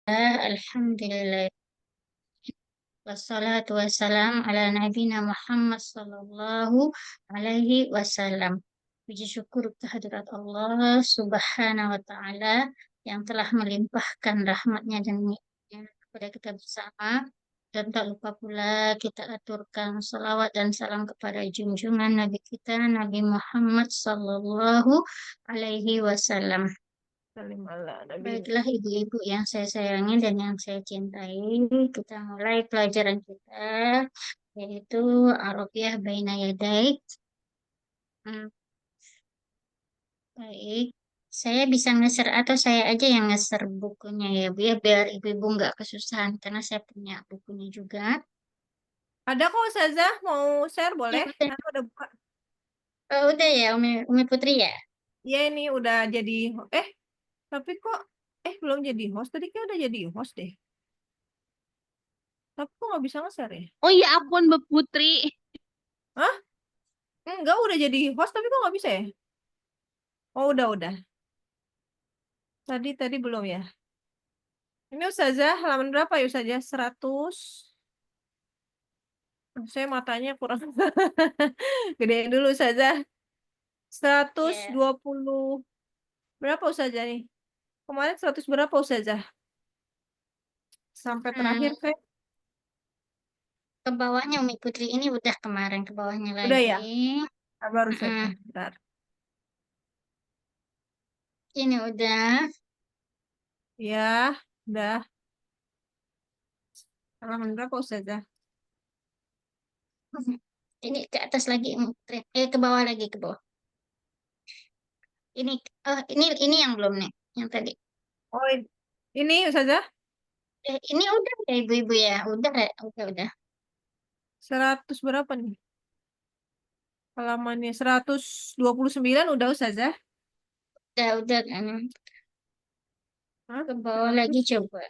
Alhamdulillah. Wassalatu wassalam ala nabina Muhammad sallallahu alaihi wasallam. Puji syukur kehadirat Allah subhanahu wa ta'ala yang telah melimpahkan rahmatnya dan nikmatnya kepada kita bersama. Dan tak lupa pula kita aturkan salawat dan salam kepada junjungan Nabi kita, Nabi Muhammad sallallahu alaihi wasallam. Salim ala Nabi. Baiklah ibu-ibu yang saya sayangi dan yang saya cintai, kita mulai pelajaran kita, yaitu Arabiah Baina Yadai. Hmm, baik, saya bisa nge-share atau saya aja yang nge-share bukunya ya Bu ya, biar ibu-ibu nggak kesusahan, karena saya punya bukunya juga. Ada kok Ustazah, mau share Ya boleh? udah, Aku udah buka. udah ya Umi Putri ya. Ya ini udah jadi, eh tapi kok, belum jadi host. Tadi kan udah jadi host deh. Tapi kok nggak bisa nge-share ya? Oh iya, ampun Mbak Putri. Hah? Enggak, udah jadi host tapi kok nggak bisa ya? Oh udah. Tadi belum ya? Ini Ustazah, halaman berapa ya Ustazah? 100. Saya matanya kurang. Gedein dulu Ustazah. Seratus Ya, dua puluh. Berapa Ustazah nih? Kemarin 100 berapa Ustazah? Sampai terakhir, hmm, Fe? ke bawahnya Umi Putri ini udah kemarin ke bawahnya Udah lagi. ya? Sabar Mm-mm. Ustazah. Bentar. Ini udah. Ya, udah. Halaman berapa Ustazah? Ini ke atas lagi, ke bawah lagi ke bawah. Ini, ini yang belum nih, yang tadi. Oh, ini Ustazah? Ini udah ya ibu-ibu ya, udah ya, udah. 100 berapa nih? Halamannya 129 udah Ustazah? Udah kan. Hah? Ke bawah lagi 100. coba.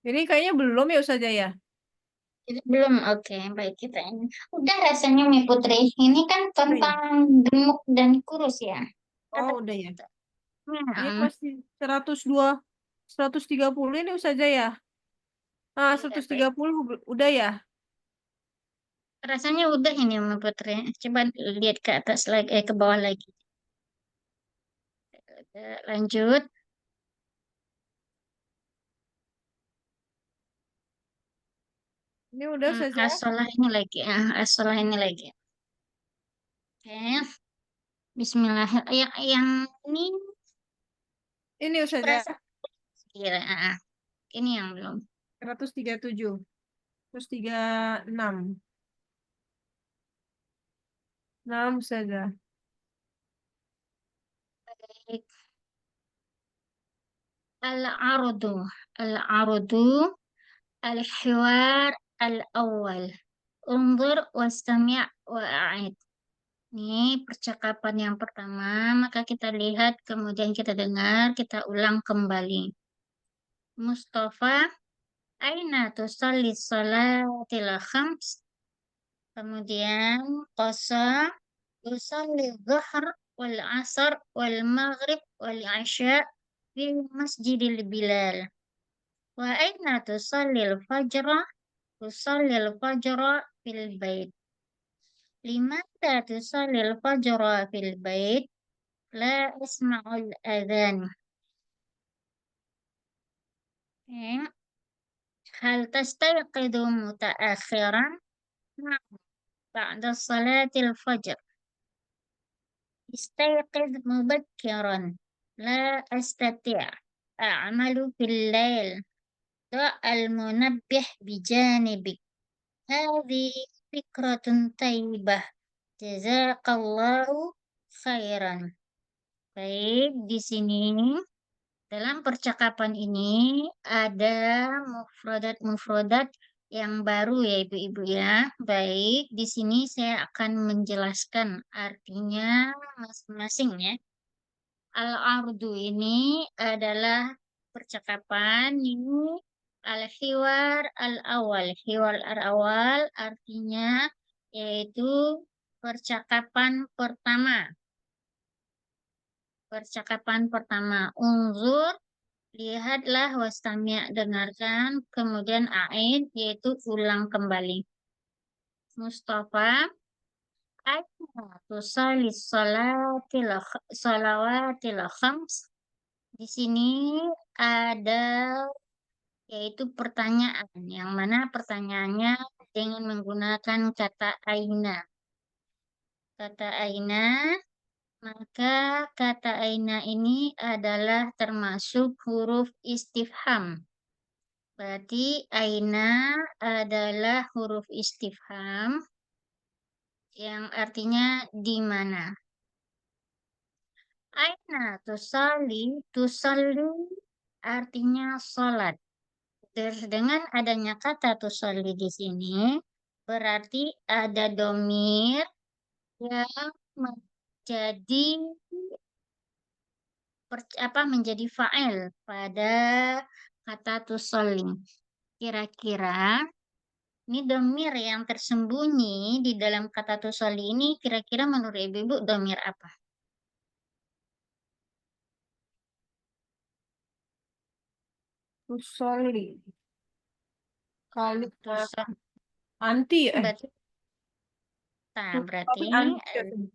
Ini kayaknya belum ya Ustazah ya? Belum, oke, baik kita ini. Udah rasanya Mi Putri. Ini kan Udah ya? tentang gemuk dan kurus ya. Oh, Apa? udah ya. Ini Hmm, masih 102, 130 ini Ustazah ya? Ah, iya, baik. 130 udah ya? Rasanya udah ini Mi Putri. Coba lihat ke atas lagi, ke bawah lagi. Lanjut. Ini udah Ustazah? Asolah ini lagi. Asolah ini lagi. Oke. Bismillahirrahmanirrahim. Yang ini Ini Ustazah. perasaan kira. Ini yang belum. 137. Terus 36. 6 Ustazah. Baik. Al-ardu. Al-ardu. Al-hiwar. Al-awwal. Unzur wastami' wa'id. Ini percakapan yang pertama, maka kita lihat, kemudian kita dengar, kita ulang kembali. Mustafa, aina tusalli salatil khams? Kemudian, qasa, usalli dhuhr wal asar wal maghrib wal isya fi masjidil Bilal. Wa aina tusallil fajra? Tusallil fajra fil bait. Limata tusallil fajra fil bait? La asma'ul adhan. Eh, Hal tastayqidu mutaakhiran? Na'am. Ba'da salatil fajr. Istayqid mubakkiran. La astati' a'malu fil lail. Da'al munabbih bijanibik. Hadhi fikratun tayyibah. Jazakallahu khairan. Baik, di sini dalam percakapan ini ada mufradat-mufradat yang baru ya Ibu-ibu ya. Baik, di sini saya akan menjelaskan artinya masing-masing ya. Al-ardu ini adalah percakapan ini al-hiwar al-awal. Hiwar al-awal artinya yaitu percakapan pertama. Percakapan pertama, unzur, lihatlah, wastami', dengarkan, kemudian a'id, yaitu ulang kembali. Mustafa, aina tusalli salawatil khams. Di sini ada yaitu pertanyaan, yang mana pertanyaannya dengan menggunakan kata aina. Kata aina, maka kata aina ini adalah termasuk huruf istifham. Berarti aina adalah huruf istifham yang artinya di mana. Aina tusalli artinya sholat. Terus dengan adanya kata tusolli di sini, berarti ada domir yang menjadi menjadi fa'il pada kata tusolli. Kira-kira ini domir yang tersembunyi di dalam kata tusolli ini, kira-kira menurut ibu-ibu domir apa? Tusolli. Kali Tusolli anti berarti, nah, Tapi anti.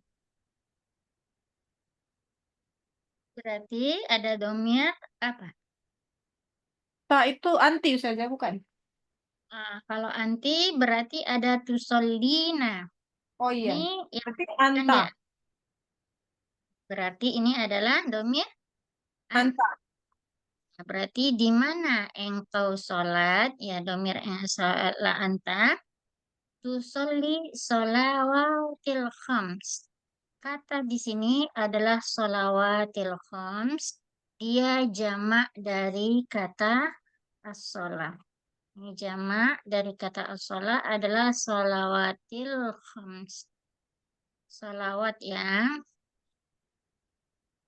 berarti ada domir apa? Tak itu anti saja bukan? Kalau anti berarti ada tusolina. Oh iya. Ini yang Berarti kan anta. ya. Berarti ini adalah domir Anta. berarti di mana engkau sholat? Ya, domir sholat la anta. Tusolli sholawatil khams. Kata di sini adalah sholawatil khams. Dia jamak dari kata as-sholat. Ini jamak dari kata as-sholat adalah sholawatil khams. Sholawat ya.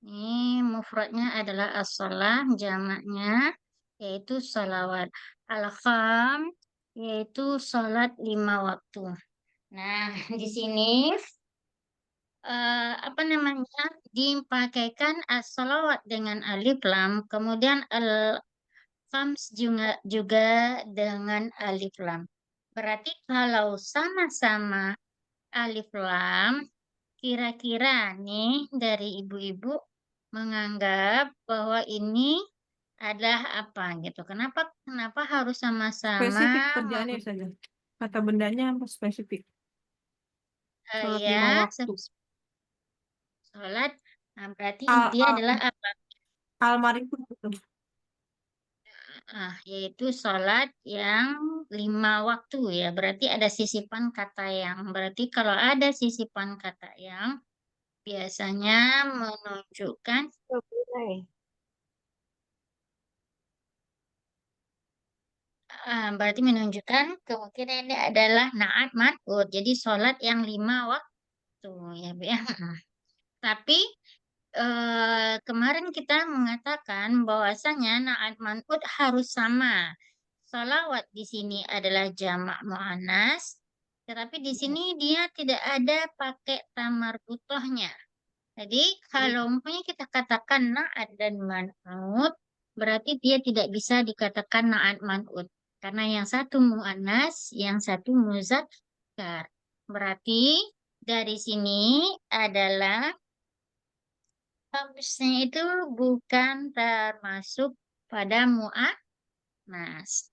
Ini mufradnya adalah as-sholah, jamaknya yaitu sholawat. Al-kham yaitu sholat 5 waktu. Nah, di sini dipakaikan as-sholawat dengan alif lam, kemudian al-khams juga dengan alif lam. Berarti kalau sama-sama alif lam, kira-kira nih dari ibu-ibu menganggap bahwa ini adalah apa gitu. Kenapa kenapa harus sama-sama Spesifik kerjaannya saja. Kata bendanya apa spesifik? Sholat 5 ya waktu. sholat. Nah, berarti ini Al, dia al, adalah apa? almari itu. Yaitu sholat yang 5 waktu ya. Berarti ada sisipan kata yang. Berarti kalau ada sisipan kata yang biasanya menunjukkan berarti menunjukkan kemungkinan ini adalah naat mat'ud. Jadi sholat yang 5 waktu ya Bu ya. Tapi kemarin kita mengatakan bahwasanya naat man'ut harus sama. Sholawat di sini adalah jamak muannas, tetapi di sini dia tidak ada pakai tamar butohnya. Jadi kalau umpamanya kita katakan naat dan man'ut, berarti dia tidak bisa dikatakan naat man'ut. Karena yang satu muannas, yang satu muzakkar. Berarti dari sini adalah kamusnya itu bukan termasuk pada mu'annas.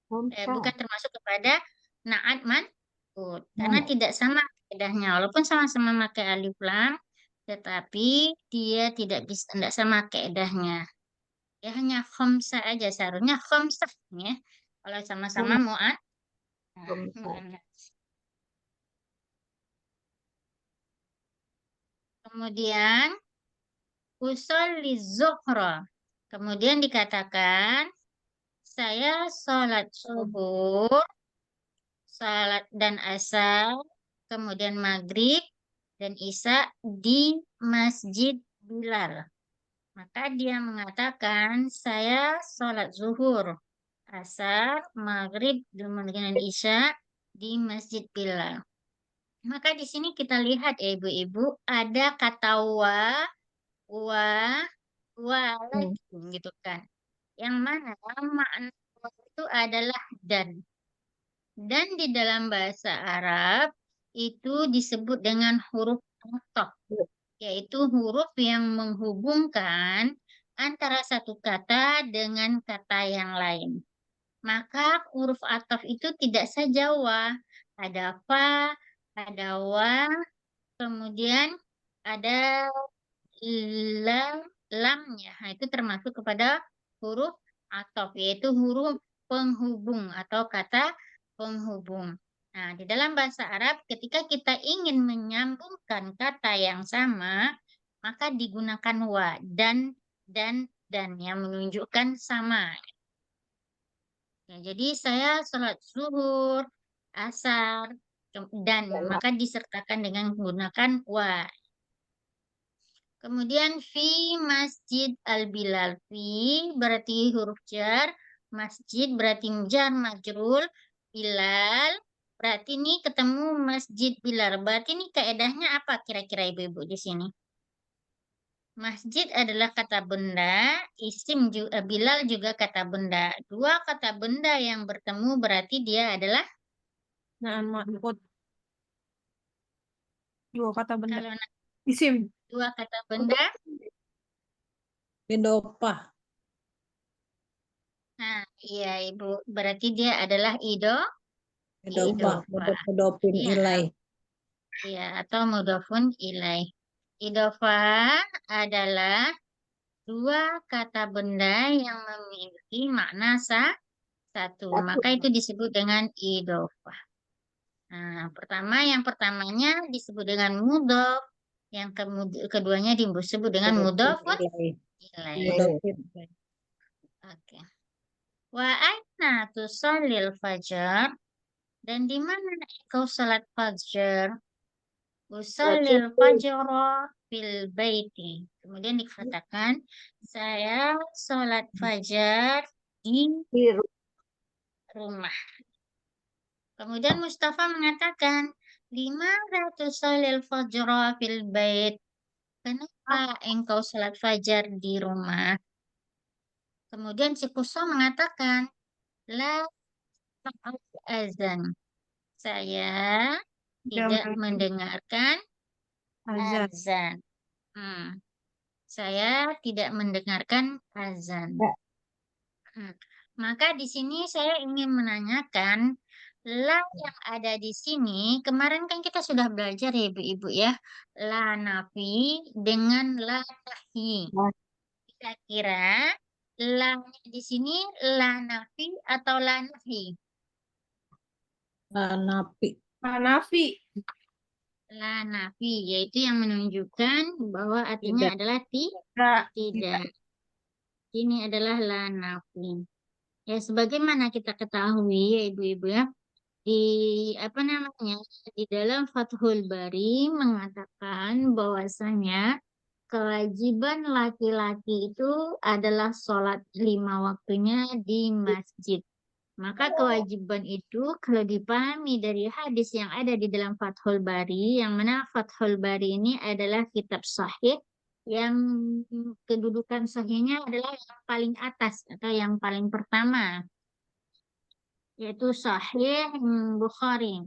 Bukan termasuk kepada naat man'ut. Karena tidak sama kaidahnya. Walaupun sama-sama pakai alif lam, tetapi dia tidak sama kaidahnya. Ya hanya khamsa aja seharusnya khamsah ya. Kalau sama-sama mu'annas. Kemudian usolli zuhra. Kemudian dikatakan saya sholat subuh, sholat dan asar, kemudian maghrib dan isya di Masjid Bilal. Maka dia mengatakan saya sholat zuhur, asar, maghrib, kemudian isya di Masjid Bilal. Maka di sini kita lihat ya ibu-ibu ada kata wa wa, walakin gitu kan. Yang mana makna wa itu adalah dan. Dan di dalam bahasa Arab itu disebut dengan huruf ataf, yaitu huruf yang menghubungkan antara satu kata dengan kata yang lain. Maka huruf ataf itu tidak saja wa, ada fa, ada wa, kemudian ada lam, lamnya. Nah, itu termasuk kepada huruf ataf, yaitu huruf penghubung atau kata penghubung. Nah, di dalam bahasa Arab, ketika kita ingin menyambungkan kata yang sama, maka digunakan wa dan yang menunjukkan sama. Ya, jadi saya sholat zuhur, asar, dan maka disertakan dengan menggunakan wa. Kemudian fi masjid al-bilal. Fi berarti huruf jar, masjid berarti jar majrur, bilal berarti ini ketemu masjid bilal. Berarti ini kaedahnya apa kira-kira ibu-ibu di sini? Masjid adalah kata benda, bilal juga kata benda. Dua kata benda yang bertemu berarti dia adalah Nah, makut dua kata benda. kalau Isim. dua kata benda. Idopah. Nah, iya Ibu, berarti dia adalah Idopah. idofah. Mudopin Iya, ilai. iya, atau mudhofun ilaih. Idofah adalah dua kata benda yang memiliki makna satu. Maka itu disebut dengan idofah. Nah, yang pertamanya disebut dengan mudhof, yang keduanya disebut dengan Mudopin mudhofun ilai. ilaih. Mudopin. Oke. Wa aina tusallil fajar? Dan di mana engkau salat fajar? Usallil fajra fil baiti. Kemudian dikatakan, saya salat fajar di rumah. Kemudian Mustafa mengatakan, 500 fajra fil bait. Kenapa engkau salat fajar di rumah? Kemudian si Kuso mengatakan, la ta'al azan. Saya tidak mendengarkan Azan. azan. Hmm, saya tidak mendengarkan azan. Hmm. Maka di sini saya ingin menanyakan, la yang ada di sini, kemarin kan kita sudah belajar ya ibu-ibu ya, la nafi dengan la nahyi. Kira-kira la di sini la nafi atau la nahyi? Napi. Nafi. La nafi, yaitu yang menunjukkan bahwa artinya Tidak. adalah Tidak. tidak. Ini adalah la nafi. Ya, sebagaimana kita ketahui ya ibu-ibu ya, di apa namanya di dalam Fathul Bari mengatakan bahwasanya kewajiban laki-laki itu adalah sholat 5 waktunya di masjid. Maka kewajiban itu kalau dipahami dari hadis yang ada di dalam Fathul Bari, yang mana Fathul Bari ini adalah kitab sahih yang kedudukan sahihnya adalah yang paling atas atau yang paling pertama, yaitu Sahih Bukhari.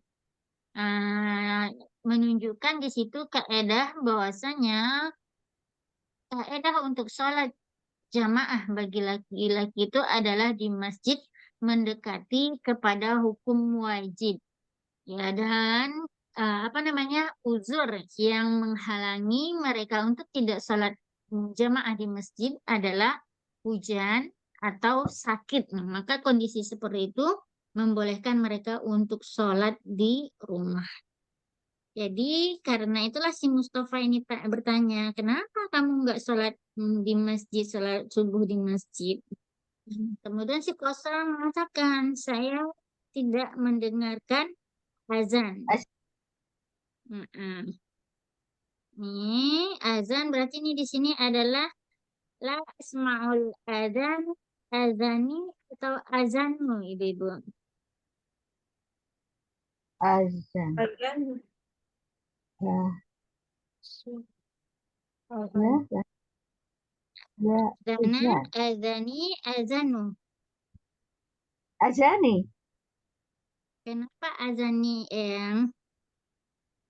Menunjukkan di situ kaedah bahwasanya kaedah untuk sholat jamaah bagi laki-laki itu adalah di masjid mendekati kepada hukum wajib. Ya, dan apa namanya uzur yang menghalangi mereka untuk tidak sholat jamaah di masjid adalah hujan atau sakit. Nah, maka kondisi seperti itu membolehkan mereka untuk sholat di rumah. Jadi karena itulah si Mustafa ini bertanya, kenapa kamu nggak sholat di masjid, sholat subuh di masjid? Kemudian si Kosra mengatakan, saya tidak mendengarkan azan. Mm-mm. Ini azan berarti ini di sini adalah la asma'ul azan, azani atau azanmu ibu-ibu. Azan. Azan. Ya. Azan. Ya. Ya, Azana, azan. azani, azanu. Azani. Kenapa azani, Eyang?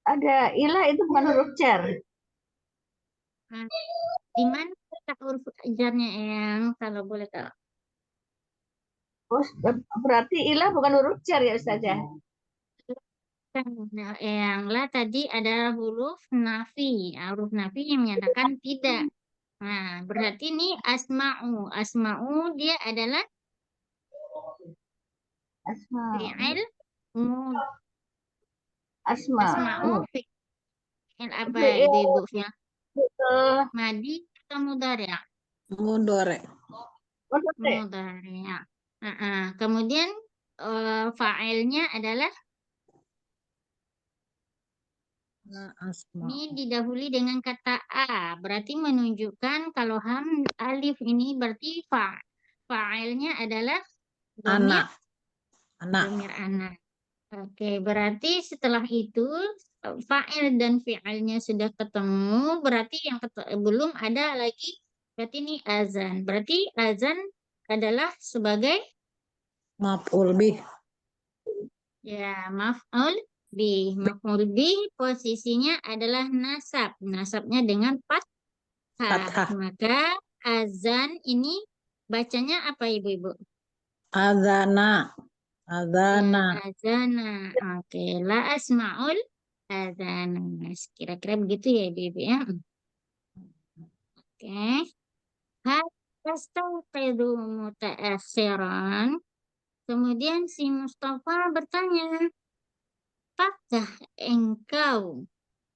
Ada ilah itu bukan huruf jar. Nah, di mana letak huruf jarnya, Eyang? Kalau boleh tahu. Oh, berarti ilah bukan huruf jar ya Ustazah? Nah, Eyang lah tadi ada huruf nafi. Huruf nafi yang menyatakan tidak. Nah, berarti ini asma'u. Asma'u dia adalah Asma. fi'il mud. Asma. Asma'u Oh, fi'il apa fi'il, ibu-ibu? Fi'il eh, madi atau mudhari'? Mudore. maksudnya, Mudhari'. Kemudian fa'ilnya adalah Asma. ini didahului dengan kata a. Berarti menunjukkan kalau alif ini berarti fa'ilnya adalah domir Anak. Anak. domir anak. Oke, berarti setelah itu fa'il dan fi'ilnya sudah ketemu, berarti yang belum ada lagi, berarti ini azan. Berarti azan adalah sebagai Maf'ul bih. ya maf'ul bih. Maf'ul bih posisinya adalah nasab. Nasabnya dengan fathah. Fathah. Maka azan ini bacanya apa ibu-ibu? Azana. Ya, Azana. azana. Oke, la asma'ul azana. Kira-kira begitu ya ibu-ibu ya. Oke. Hal tastayqidu mutaakhiran. Kemudian si Mustafa bertanya, apakah engkau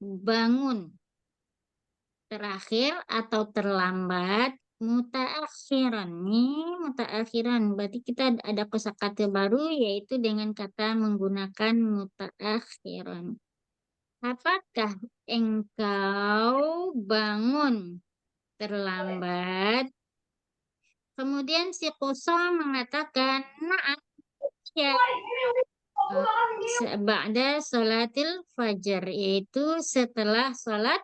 bangun terakhir atau terlambat? Mutaakhiran nih, mutaakhiran. Berarti kita ada kosakata baru yaitu dengan kata menggunakan mutaakhiran. Apakah engkau bangun terlambat? Kemudian si Qusa mengatakan, "Na'am, ya." Ba'da sholatil fajar, yaitu setelah sholat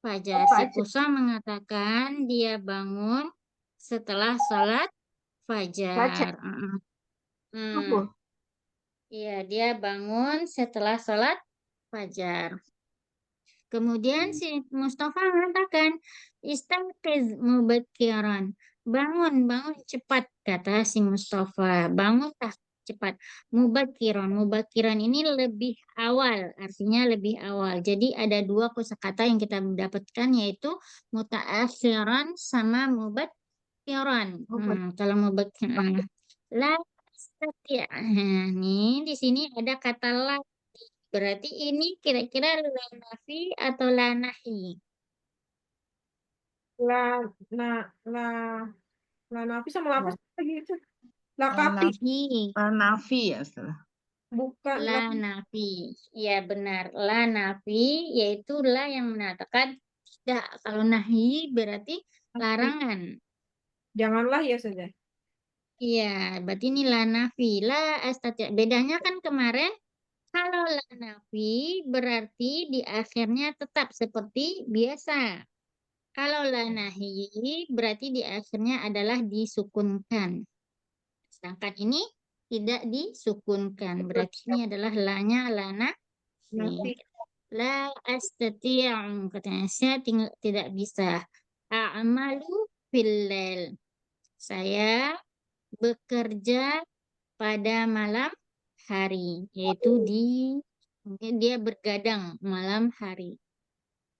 fajar. Si fajar. Qusa mengatakan dia bangun setelah sholat Fajar fajar. subuh. Iya, dia bangun setelah sholat fajar. Kemudian si Mustafa mengatakan, "Istaqiz mubakiran." Bangun, bangun cepat, kata si Mustafa. Bangunlah cepat. Mubakiran. Mubakiran ini lebih awal, artinya lebih awal. Jadi ada dua kosakata yang kita dapatkan yaitu mutaakhiran sama mubakiran. Kalau mubakiran, la astati'. Nih di sini ada kata la. Berarti ini kira-kira la nafi atau la nahi? La, la, la, la nafi sama lapis lagi itu. La La kafi, Nafi, Nafi ya Ustaz. bukan la la. nafi. Ya benar, la nafi yaitu la yang mengatakan tidak. Kalau nahi berarti larangan. Janganlah ya saja. Iya, berarti ini la nafi. La astati'. Bedanya kan kemarin kalau la nafi berarti di akhirnya tetap seperti biasa. Kalau la nahi berarti di akhirnya adalah disukunkan. Sedangkan ini tidak disukunkan. Berarti ini adalah la-nya la nafi. Nafi. La astati'u, katanya saya tidak bisa. A'malu fil lail. Saya bekerja pada malam hari, yaitu mungkin dia bergadang malam hari.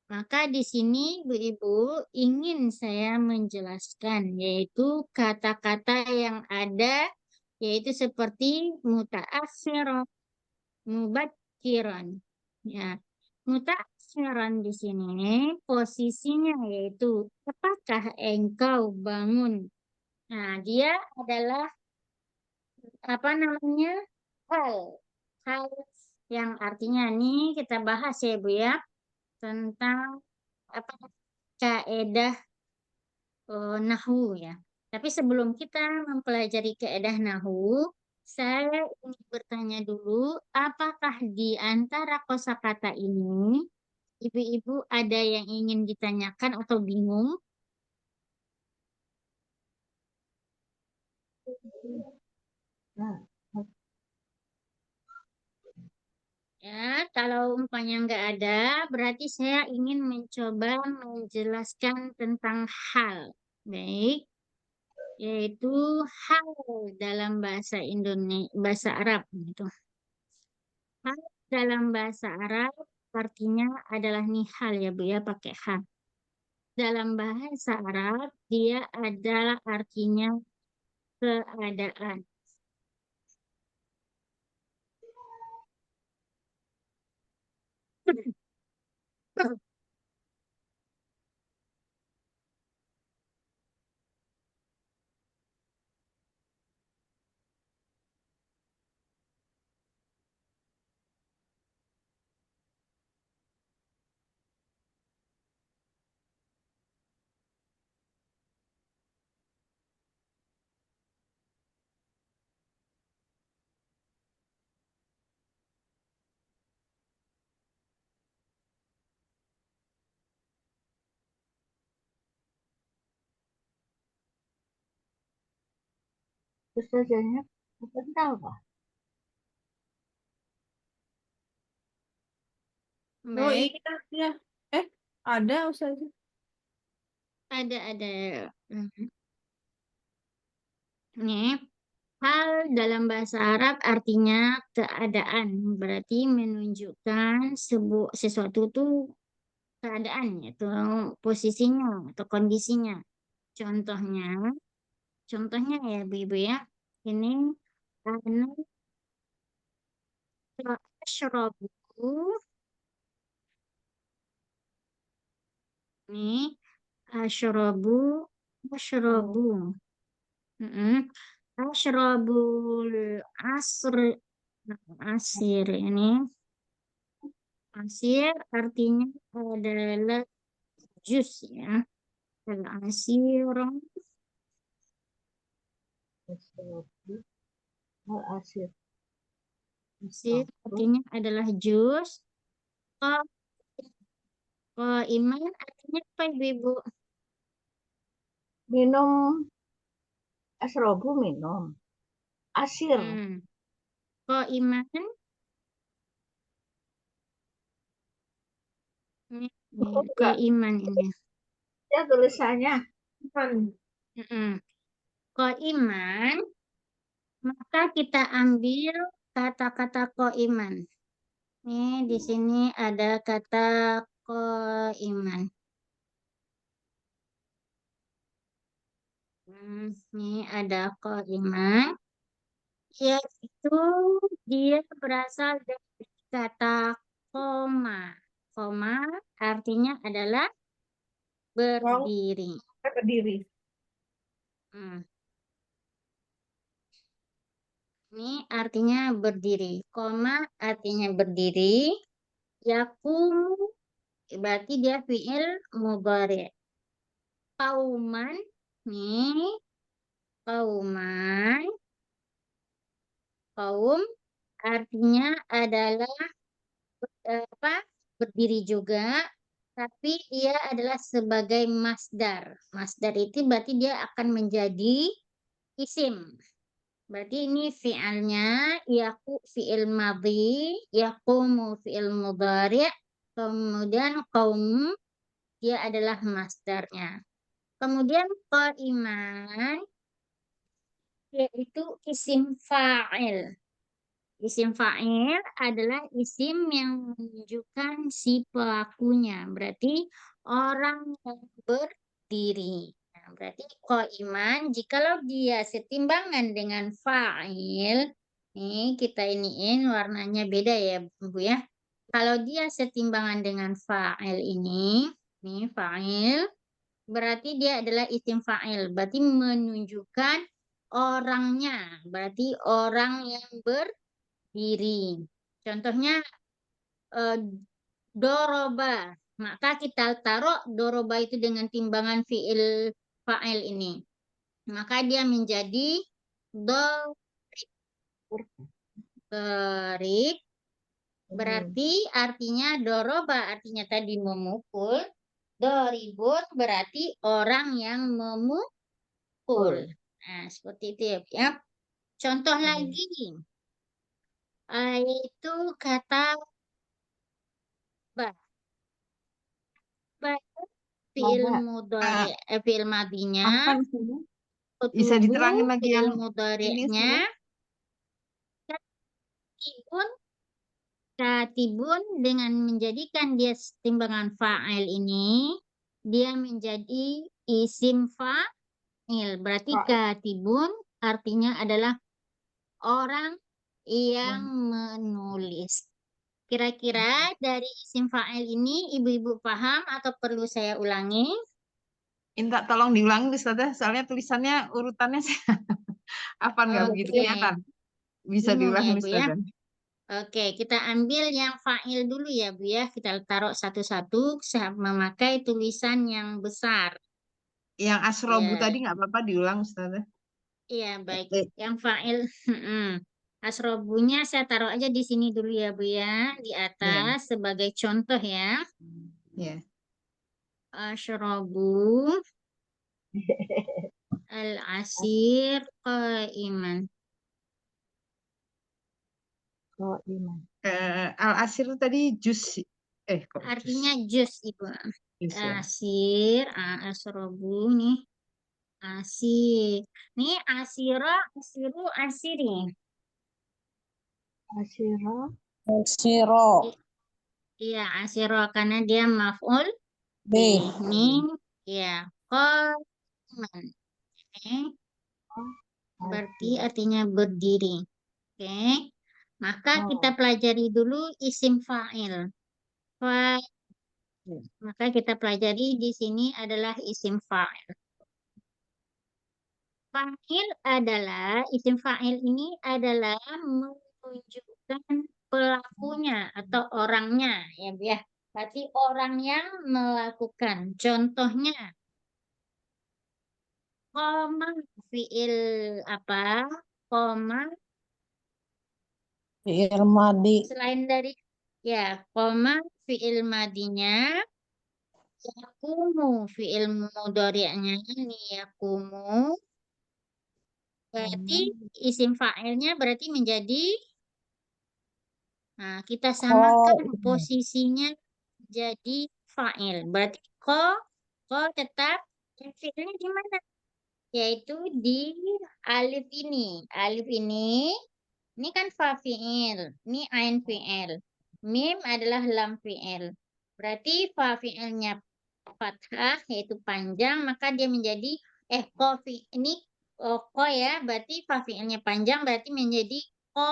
Maka di sini Bu-Ibu ingin saya menjelaskan yaitu kata-kata yang ada yaitu seperti mutaakhiran, mubakkiran. Ya, mutaakhiran di sini posisinya yaitu apakah engkau bangun? Nah, dia adalah apa namanya? Hal. Hal yang artinya nih kita bahas ya Bu ya tentang apa kaedah nahwu ya. Tapi sebelum kita mempelajari kaedah nahwu, saya ingin bertanya dulu, apakah di antara kosakata ini, ibu-ibu ada yang ingin ditanyakan atau bingung? Nah, Ya, kalau umpamanya nggak ada, berarti saya ingin mencoba menjelaskan tentang hal. Baik, yaitu hal dalam bahasa Indonesia, bahasa Arab gitu. Hal dalam bahasa Arab artinya adalah nihal ya Bu ya, pakai hal. Dalam bahasa Arab dia adalah artinya keadaan. ustazahnya apa tahu Pak? Oh Baik, iya, ya. Ada Ustazah. ada. Nih, hal dalam bahasa Arab artinya keadaan, berarti menunjukkan sesuatu itu keadaan, yaitu posisinya atau kondisinya. Contohnya, contohnya ya Bu-ibu ya, ini ana asyrabu, nih asyrabu, asyrabu, mm asyrabul asr, asir ini asir artinya adalah jus ya. Al-asir, Asyrabu al-asir. asir artinya adalah jus. Ko, iman artinya apa Ibu? Minum asyrabu minum. Asir. Hmm. Ko iman, ko Enggak, iman ini. ya tulisannya. Mm-mm. Ko iman, maka kita ambil kata-kata ko iman. Nih di sini ada kata ko iman. Ini ada ko iman. Yaitu dia berasal dari kata koma. Koma artinya adalah Wong berdiri. berdiri. Hmm. Ini artinya berdiri. Koma artinya berdiri. Yakum berarti dia fiil mudhari. Kauman nih, kauman, kaum artinya adalah apa? Berdiri juga, tapi ia adalah sebagai masdar. Masdar itu berarti dia akan menjadi isim. Berarti ini fi'alnya yaku fi'il madhi, yaqumu fi'il mudhari, kemudian qaum dia adalah masdarnya. Kemudian qaiman yaitu isim fa'il. Isim fa'il adalah isim yang menunjukkan si pelakunya. Berarti orang yang berdiri. Nah, berarti qaiman jikalau dia setimbangan dengan fa'il, nih kita iniin warnanya beda ya Bu ya. Kalau dia setimbangan dengan fa'il ini, nih fa'il, berarti dia adalah isim fa'il. Berarti menunjukkan orangnya. Berarti orang yang diri. Contohnya eh, doroba. Maka kita taruh doroba itu dengan timbangan fiil fa'il ini. Maka dia menjadi dorib. Berarti artinya doroba artinya tadi memukul. Doribun berarti orang yang memukul. Nah, seperti itu ya. Contoh Oke. lagi, yaitu kata ba. Ba itu fiil Waba. mudhari, fiil madinya, Apa maksudnya? Bisa kutubu diterangin lagi fiil yang ini mudhari'nya, Ustazah? katibun katibun dengan menjadikan dia timbangan fa'il ini, dia menjadi isim fa'il. Berarti Pak, katibun artinya adalah orang yang yang menulis. Kira-kira dari isim fa'il ini ibu-ibu paham atau perlu saya ulangi? minta tolong diulangi Ustazah, soalnya tulisannya urutannya apa nggak begitu Oke, kelihatan. Bisa bingung ya diulangi Ibu ya. Ustazah. Oke, kita ambil yang fa'il dulu ya Bu ya. Kita taruh satu-satu memakai tulisan yang besar. Yang asrobu Ya, tadi nggak apa-apa diulang Ustazah. iya baik. Eh, Yang fa'il, asrobunya saya taruh aja di sini dulu ya Bu ya, di Iya, atas sebagai contoh ya. iya. Asrobu al-asir qaiman. Oh, iman. Al-asir itu tadi jus. Kok jus? Artinya jus Ibu. Jus ya. Asir, asrobu nih. Asir. Nih asiro, asiru, asiri. Asyira. Siro. I- Iya, asiro karena dia maf'ul B. bih. Nih, ya. Qaman. Oke. Berarti Asyira. artinya berdiri. Oke. Maka kita Oh, pelajari dulu isim fa'il. Fa- Maka kita pelajari di sini adalah isim fa'il. Fa'il adalah, isim fa'il ini adalah menunjukkan pelakunya atau orangnya, ya Bu ya. Berarti orang yang melakukan. Contohnya, koma fi'il apa? Koma, Fi'il madi. selain dari, ya, koma fi'il madinya, yakumu fi'il mudhari'nya, ini yakumu. Berarti kamu. isim fa'ilnya berarti menjadi. Nah, kita Oh, samakan posisinya jadi fa'il. Berarti ko tetap fi'ilnya di mana? Yaitu di alif ini. Alif ini kan fa fi'il. Ini ain fi'il. Mim adalah lam fi'il. Berarti fa fi'ilnya fathah yaitu panjang, maka dia menjadi ini ko ya, berarti fa fi'ilnya panjang berarti menjadi ko.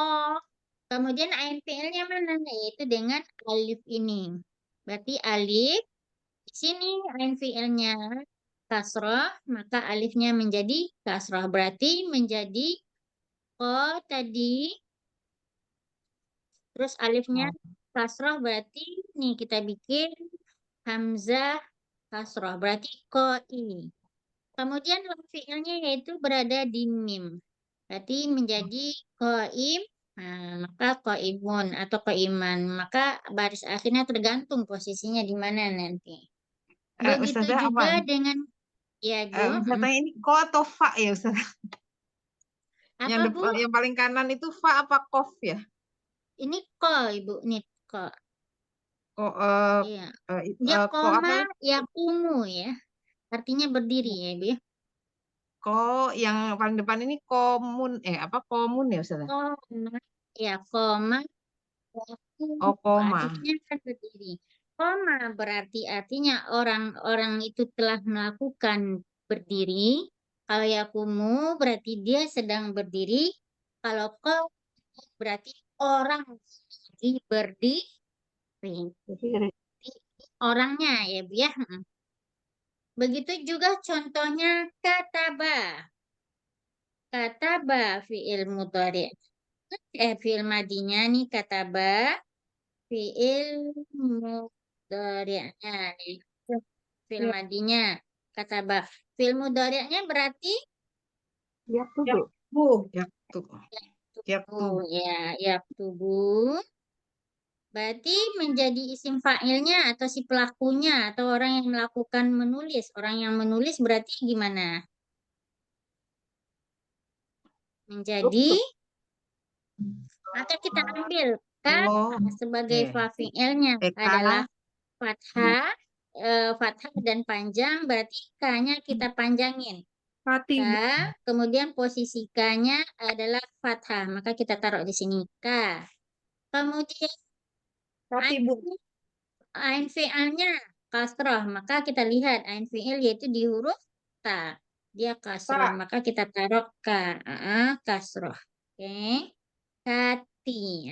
Kemudian ain fi'ilnya mana? Yaitu dengan alif ini. Berarti alif di sini ain fi'ilnya kasroh, maka alifnya menjadi kasroh. Berarti menjadi ko tadi, terus alifnya Oh, kasroh berarti nih kita bikin hamzah kasroh. Berarti koi. Kemudian lam fi'ilnya yaitu berada di mim. Berarti menjadi koim, nah, maka koimun atau koiman. Maka baris akhirnya tergantung posisinya di mana nanti. Begitu Ustazah apa? juga dengan, ya Bu, Ustazah ini ko atau fa ya Ustazah? Yang apa Bu? depan, yang paling kanan itu fa apa kof ya? Ini ko Ibu, nih ko. Ko, Iya. Dia ko apa? koma yakumu ya. Artinya berdiri ya Bu ya. Ko yang paling depan ini komun, apa komun ya Ustazah? Koma, ya koma Oh, koma. artinya kan berdiri. Koma berarti artinya orang-orang itu telah melakukan berdiri. Kalau yakumu berarti dia sedang berdiri. Kalau ko berarti orang lagi berdiri. Jadi Orangnya ya Bu ya. Begitu juga contohnya kataba. Kataba fi'il mudhari. Fi'il madinya nih kataba. Fi'il mudhari'nya nih. Fi'il ya, madinya kataba. Fi'il mudhari'nya berarti ya tuh. Bu. Ya tuh. Ya tuh. ya ya tubuh. Berarti menjadi isim fa'ilnya atau si pelakunya atau orang yang melakukan menulis. Orang yang menulis berarti gimana? menjadi, maka kita ambil ka Oh, sebagai oke. fafiilnya PK, adalah fathah, fathah dan panjang, berarti K-nya kita panjangin. K, Katibun. kemudian posisi K-nya adalah fathah, maka kita taruh di sini K. Kemudian Katibun. ain fi'alnya kasroh, maka kita lihat ain fi'il yaitu di huruf ta. Dia kasroh, Ta. maka kita taruh K. Kasroh. Oke. Kati.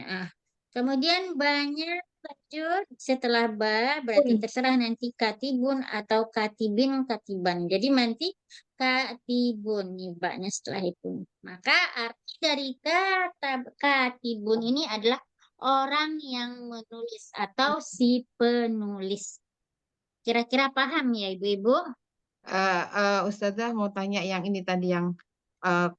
Kemudian banyak lanjut setelah ba berarti Bun. terserah nanti katibun atau katibin katiban. Jadi nanti katibun nih baknya setelah itu. Maka arti dari kata katibun ini adalah orang yang menulis atau si penulis. Kira-kira paham ya Ibu-Ibu? Ustazah mau tanya yang ini tadi yang eh,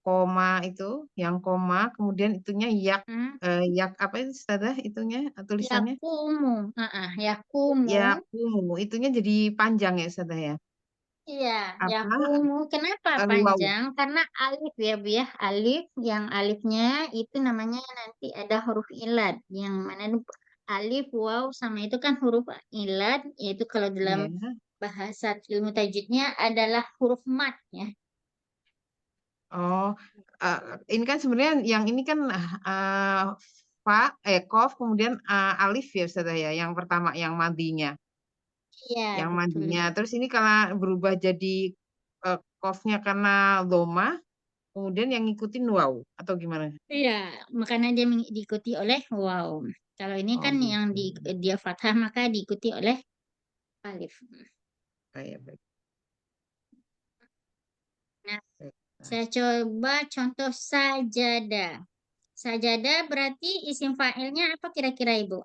koma itu, yang koma, kemudian itunya yak, Hmm? yak apa itu Ustazah itunya tulisannya? Yakumu. Yakumu. Yakumu, itunya jadi panjang ya Ustazah ya? Iya, Apa? yakumu. Kenapa Wow. panjang? Karena alif ya Bu ya. Alif, yang alifnya itu namanya nanti ada huruf ilad. Yang mana itu alif, waw, sama itu kan huruf ilad. Yaitu kalau dalam Iya. bahasa ilmu tajwidnya adalah huruf mat ya. Oh, eh, ini kan sebenarnya yang ini kan fa, kof, kemudian alif ya Ustazah ya, yang pertama yang madinya, Iya, yang betul madinya. Ibu. Terus ini kalau berubah jadi kofnya karena doma, kemudian yang ngikutin waw atau gimana? Iya, makanya dia diikuti oleh waw. Kalau ini Oh kan yang gitu. dia fathah maka diikuti oleh alif. Kayak baik. Nah, Baik. Nah, saya coba contoh sajadah. Sajadah berarti isim fa'ilnya apa kira-kira Ibu?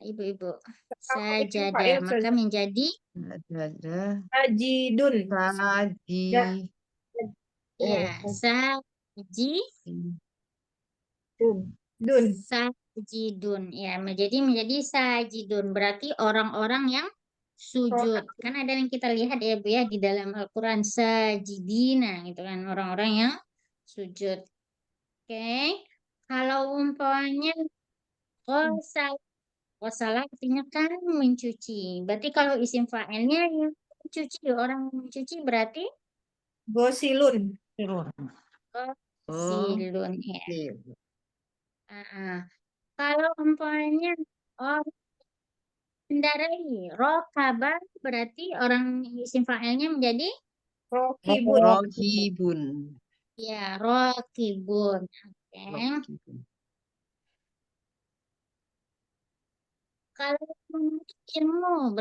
Ibu-ibu. Apa isim Sajadah, fa'il maka saja? menjadi ada Sajidun. saji, ya saji Dun. Dun. sajidun. Ya, menjadi sajidun. Berarti orang-orang yang sujud. Kan ada yang kita lihat ya Bu ya di dalam Al-Qur'an sajidina gitu kan orang-orang yang sujud. Oke. Kalau umpamanya qasal, qasal artinya kan mencuci. Berarti kalau isim fa'ilnya yang mencuci, orang yang mencuci berarti Gosilun. oh, qasilun ya. oke. Kalau umpamanya orang mengendarai, rokaba berarti orang isim fa'ilnya menjadi Rokibun. Rohibun, ya rokibun. Oke. rohibun. Kalau menuntut ilmu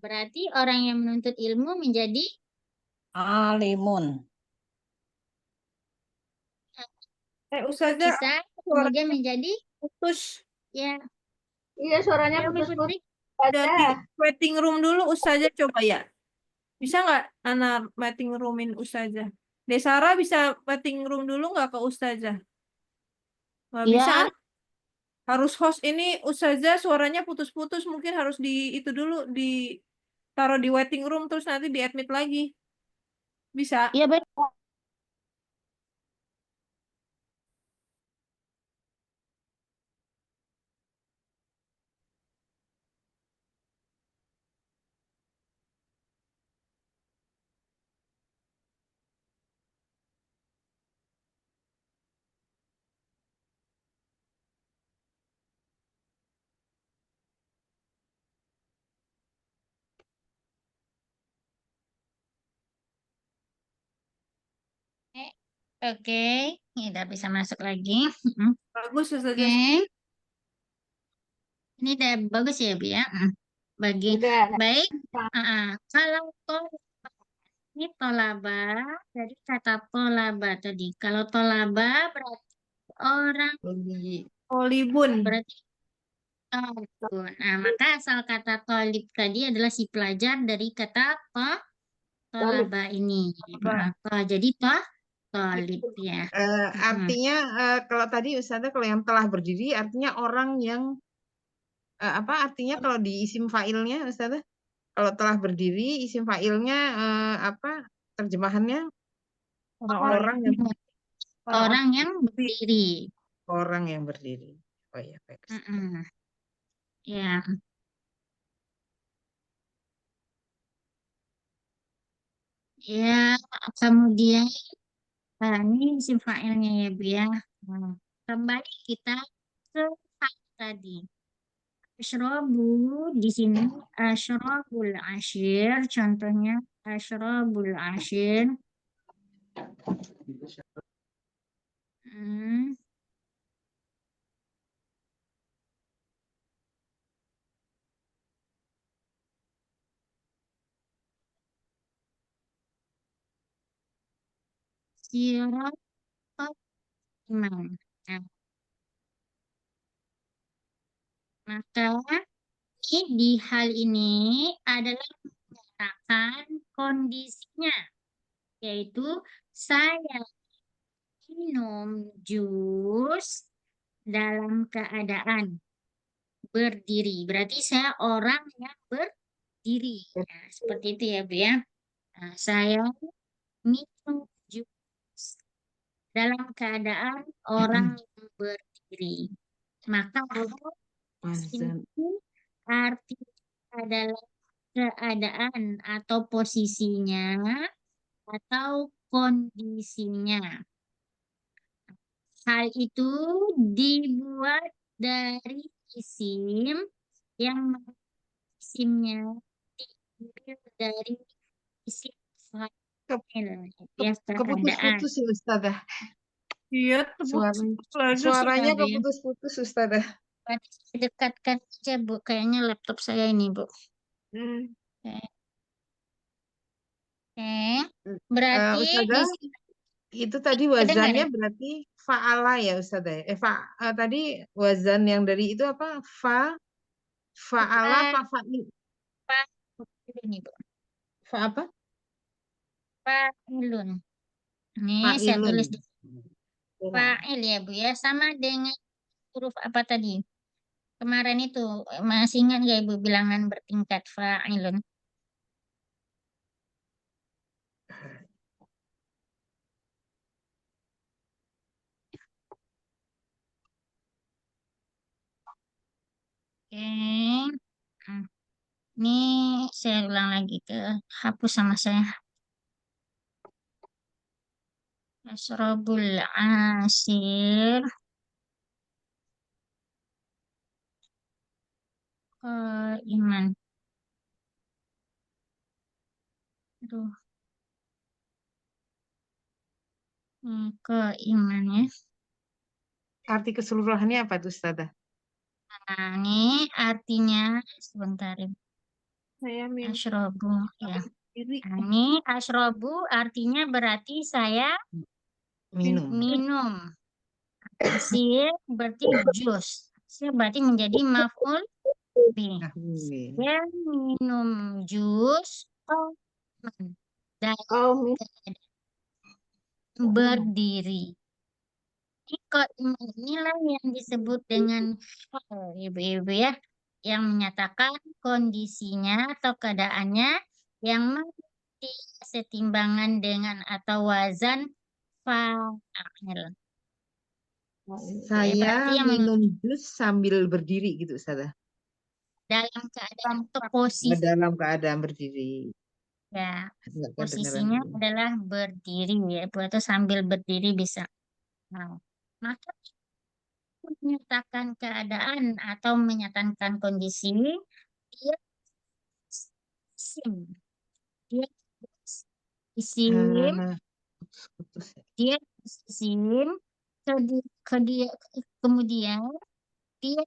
berarti orang yang menuntut ilmu menjadi Alimun. Ustazah, bisa kemudian suaranya menjadi putus. ya Iya, suaranya ya Umi putus-putus Putri. Dari aja. waiting room dulu Ustazah coba ya. Bisa nggak anak waiting roomin Ustazah? Desara bisa waiting room dulu nggak ke Ustazah? Nggak bisa. Iya, Harus host ini Ustazah suaranya putus-putus. Mungkin harus di itu dulu ditaruh di waiting room terus nanti di admit lagi. Bisa. iya baik. Eh, Oke, kita bisa masuk lagi. Mm, Bagus Oke, Ustazah. ini udah bagus ya Bu ya. Bagi Udah. baik. Kalau ini tolaba dari kata tolaba tadi. Kalau tolaba berarti orang Toli, Olibun. berarti tolibun. Nah, maka asal kata tolib tadi adalah si pelajar dari kata tolaba ini. Jadi tolib ya. Mm-mm. artinya kalau tadi Ustazah kalau yang telah berdiri artinya orang yang apa artinya kalau di isim fa'ilnya Ustazah? Kalau telah berdiri isim fa'ilnya apa terjemahannya? Orang-orang Orang yang Orang yang berdiri. berdiri. orang yang berdiri. Oh ya, baik. Mm-mm. Ya, ya. Kemudian ini isim fa'ilnya ya Bu ya. Nah, kembali kita ke fa'il tadi. Asyrobu di sini asyrobul ashir. Contohnya asyrobul ashir. Hmm. Sirat iman. Nah, maka di hal ini adalah menyatakan kondisinya, yaitu saya minum jus dalam keadaan berdiri. Berarti saya orang yang berdiri. Nah, seperti itu ya Bu ya. Nah, saya minum jus dalam keadaan orang yang berdiri. Maka Wazan. ini arti adalah keadaan atau posisinya atau kondisinya. Hal itu dibuat dari isim yang isimnya diambil dari isim fa'il, ya keadaan. Keputus-putus ya Ustazah. Iya, tepuk lagi Suaranya Ya, Bu, ya. keputus-putus Ustazah. Berarti saya dekatkan aja Bu, kayaknya laptop saya ini Bu. Hmm. Oke, berarti di Ustazah, sini itu tadi kedengar wazannya ya? berarti fa'ala ya Ustazah. Tadi wazan yang dari itu apa? Fa'ala apa fa'il? Pak, ini Bu, Fa apa? fa'ilun. Ini saya Fa'ilun. tulis di fa'il ya Bu ya, sama dengan huruf apa tadi? Kemarin itu masih ingat nggak Ibu bilangan bertingkat fa'ilun? Oke. Hmm. Ini saya ulang lagi ke hapus sama saya. Asrobul asir. Iman. Aduh, iman ya. Arti keseluruhannya apa tuh Ustazah? Nah, ini artinya sebentar Ibu. Saya minum Asrobu ya. diri. Nah, ini asrobu artinya berarti saya Minum. minum. Asir berarti jus. Asir berarti menjadi maf'ul bih. Nah, ini. Dia minum jus dan berdiri. Inilah yang disebut dengan hal, ibu-ibu ya, yang menyatakan kondisinya atau keadaannya yang setimbangan dengan atau wazan fa'il. Saya Berarti yang minum jus sambil berdiri gitu Ustazah. dalam keadaan atau posisi Dalam keadaan berdiri. ya, Nggak kedengeran posisinya dulu. adalah berdiri ya, atau sambil berdiri bisa. Nah, maka menyatakan keadaan atau menyatakan kondisi dia isim, dia isim, Putus ya. dia isim, kemudian dia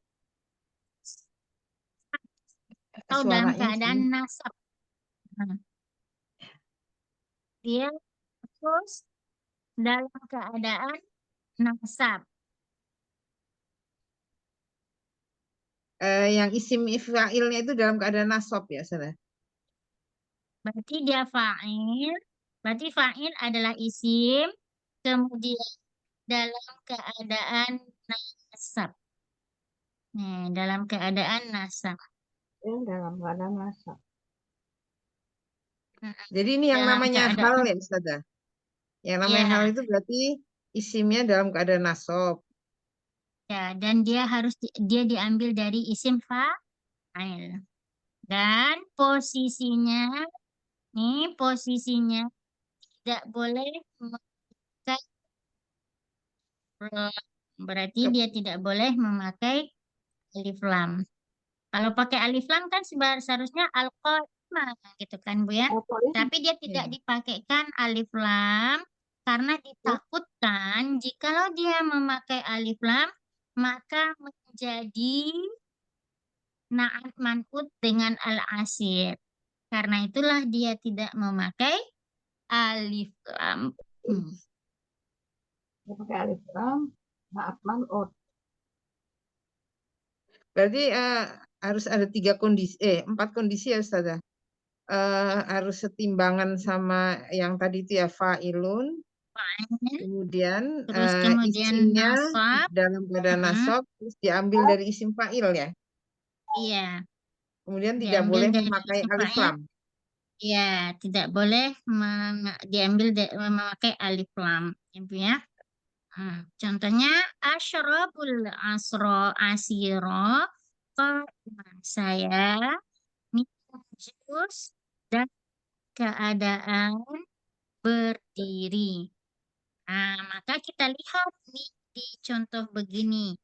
atau dalam Suaranya keadaan sih. nasab. Nah, dia terus dalam keadaan nasab. Yang isim fa'ilnya itu dalam keadaan nasab ya Ustazah. Berarti dia fa'il. Berarti fa'il adalah isim, kemudian dalam keadaan nasab. Nih, dalam keadaan nasab. dalam keadaan masak. Jadi ini yang Dalam namanya hal keadaan ya Ustazah. Yang namanya hal Ya, itu berarti isimnya dalam keadaan nasab. ya, dan dia diambil dari isim fa'il. Dan posisinya tidak boleh memakai lam. Berarti Ke- dia tidak boleh memakai alif lam. Kalau pakai alif lam kan seharusnya al-qaimah gitu kan Bu ya. Apa ini? Tapi dia tidak ya. dipakaikan alif lam karena ditakutkan jikalau dia memakai alif lam maka menjadi naat man'ut dengan al-asir. Karena itulah dia tidak memakai alif lam. Dia pakai alif lam, maaf man'ut. Berarti harus ada 4 kondisi ya Ustazah. Harus setimbangan sama yang tadi itu ya fa'ilun, Fa'il, kemudian terus kemudian isimnya nasab. dalam keadaan Mm, nasab, terus diambil dari isim fa'il ya. iya, Kemudian tidak diambil boleh dari memakai isim alif fa'il. lam. Ya, tidak boleh diambil memakai alif lam, Ibu ya. Contohnya asyrabul asiro qaiman. Saya minum jus dan keadaan berdiri. Maka kita lihat nih di contoh begini.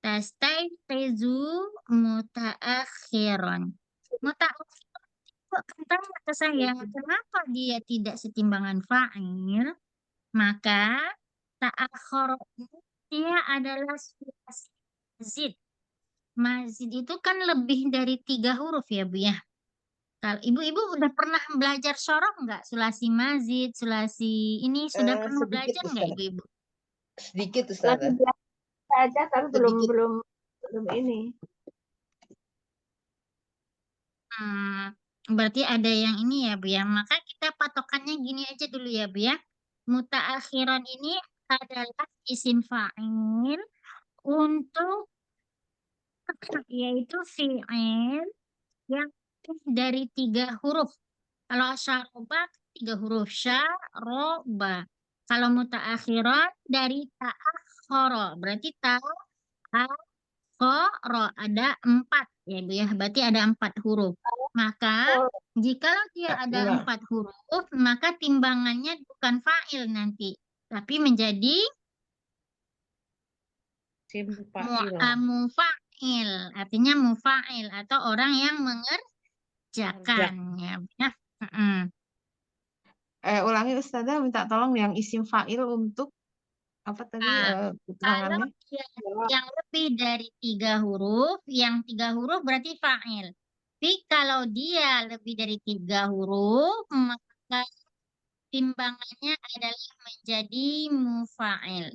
Tastaiqizu mutaakhiran. Mutaakhiran kok tanya ke saya, kenapa dia tidak setimbangan fa'il? Maka ta'akhir ini dia adalah sulasi mazid. Mazid itu kan lebih dari 3 huruf ya Bu ya. Kalau ibu-ibu udah pernah belajar soroh nggak? Sulasi mazid, sulasi ini sudah pernah Sedikit belajar nggak Ustaz. ibu-ibu? Sedikit Lagi Ustazah. biasa aja, tapi belum Sedikit. belum belum ini. Hmm, berarti ada yang ini ya Bu ya. Maka kita patokannya gini aja dulu ya Bu ya. Mutaakhiran ini adalah isim fa'il untuk yaitu fi'il yang dari 3 huruf. Kalau syaroba 3 huruf syaroba. Kalau mutaakhiran dari ta'akhoro. Berarti ta'akhoro ada 4 ya Bu ya. Berarti ada 4 huruf. Maka Oh, jikalau dia ada Nah, 4 huruf, maka timbangannya bukan fa'il nanti. Tapi menjadi mufa'il. Artinya mufa'il atau orang yang mengerjakan ya. Ya. Mm-mm. Ulangi Ustazah, minta tolong yang isim fa'il untuk apa tadi Nah, kalau keterangannya? dia ya. yang lebih dari 3 huruf, yang 3 huruf berarti fa'il. Tapi kalau dia lebih dari 3 huruf, maka timbangannya adalah menjadi mufa'il.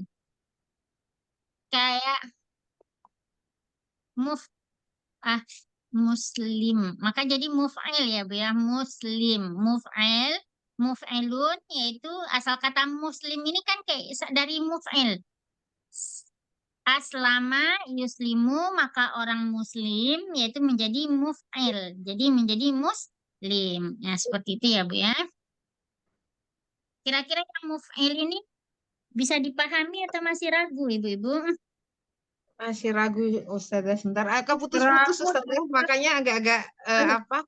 Kayak muf ah muslim. Maka jadi muf'il ya Bu ya, muslim. Muf'ilun yaitu asal kata muslim ini kan kayak dari muf'il. Aslama yuslimu maka orang muslim yaitu menjadi muf'il. Jadi menjadi muslim. Ya seperti itu ya Bu ya. Kira-kira yang muf'il ini bisa dipahami atau masih ragu Ibu-ibu? Masih ragu Ustazah sebentar. Keputus-putus Ragu. Ustazah, makanya agak-agak apa?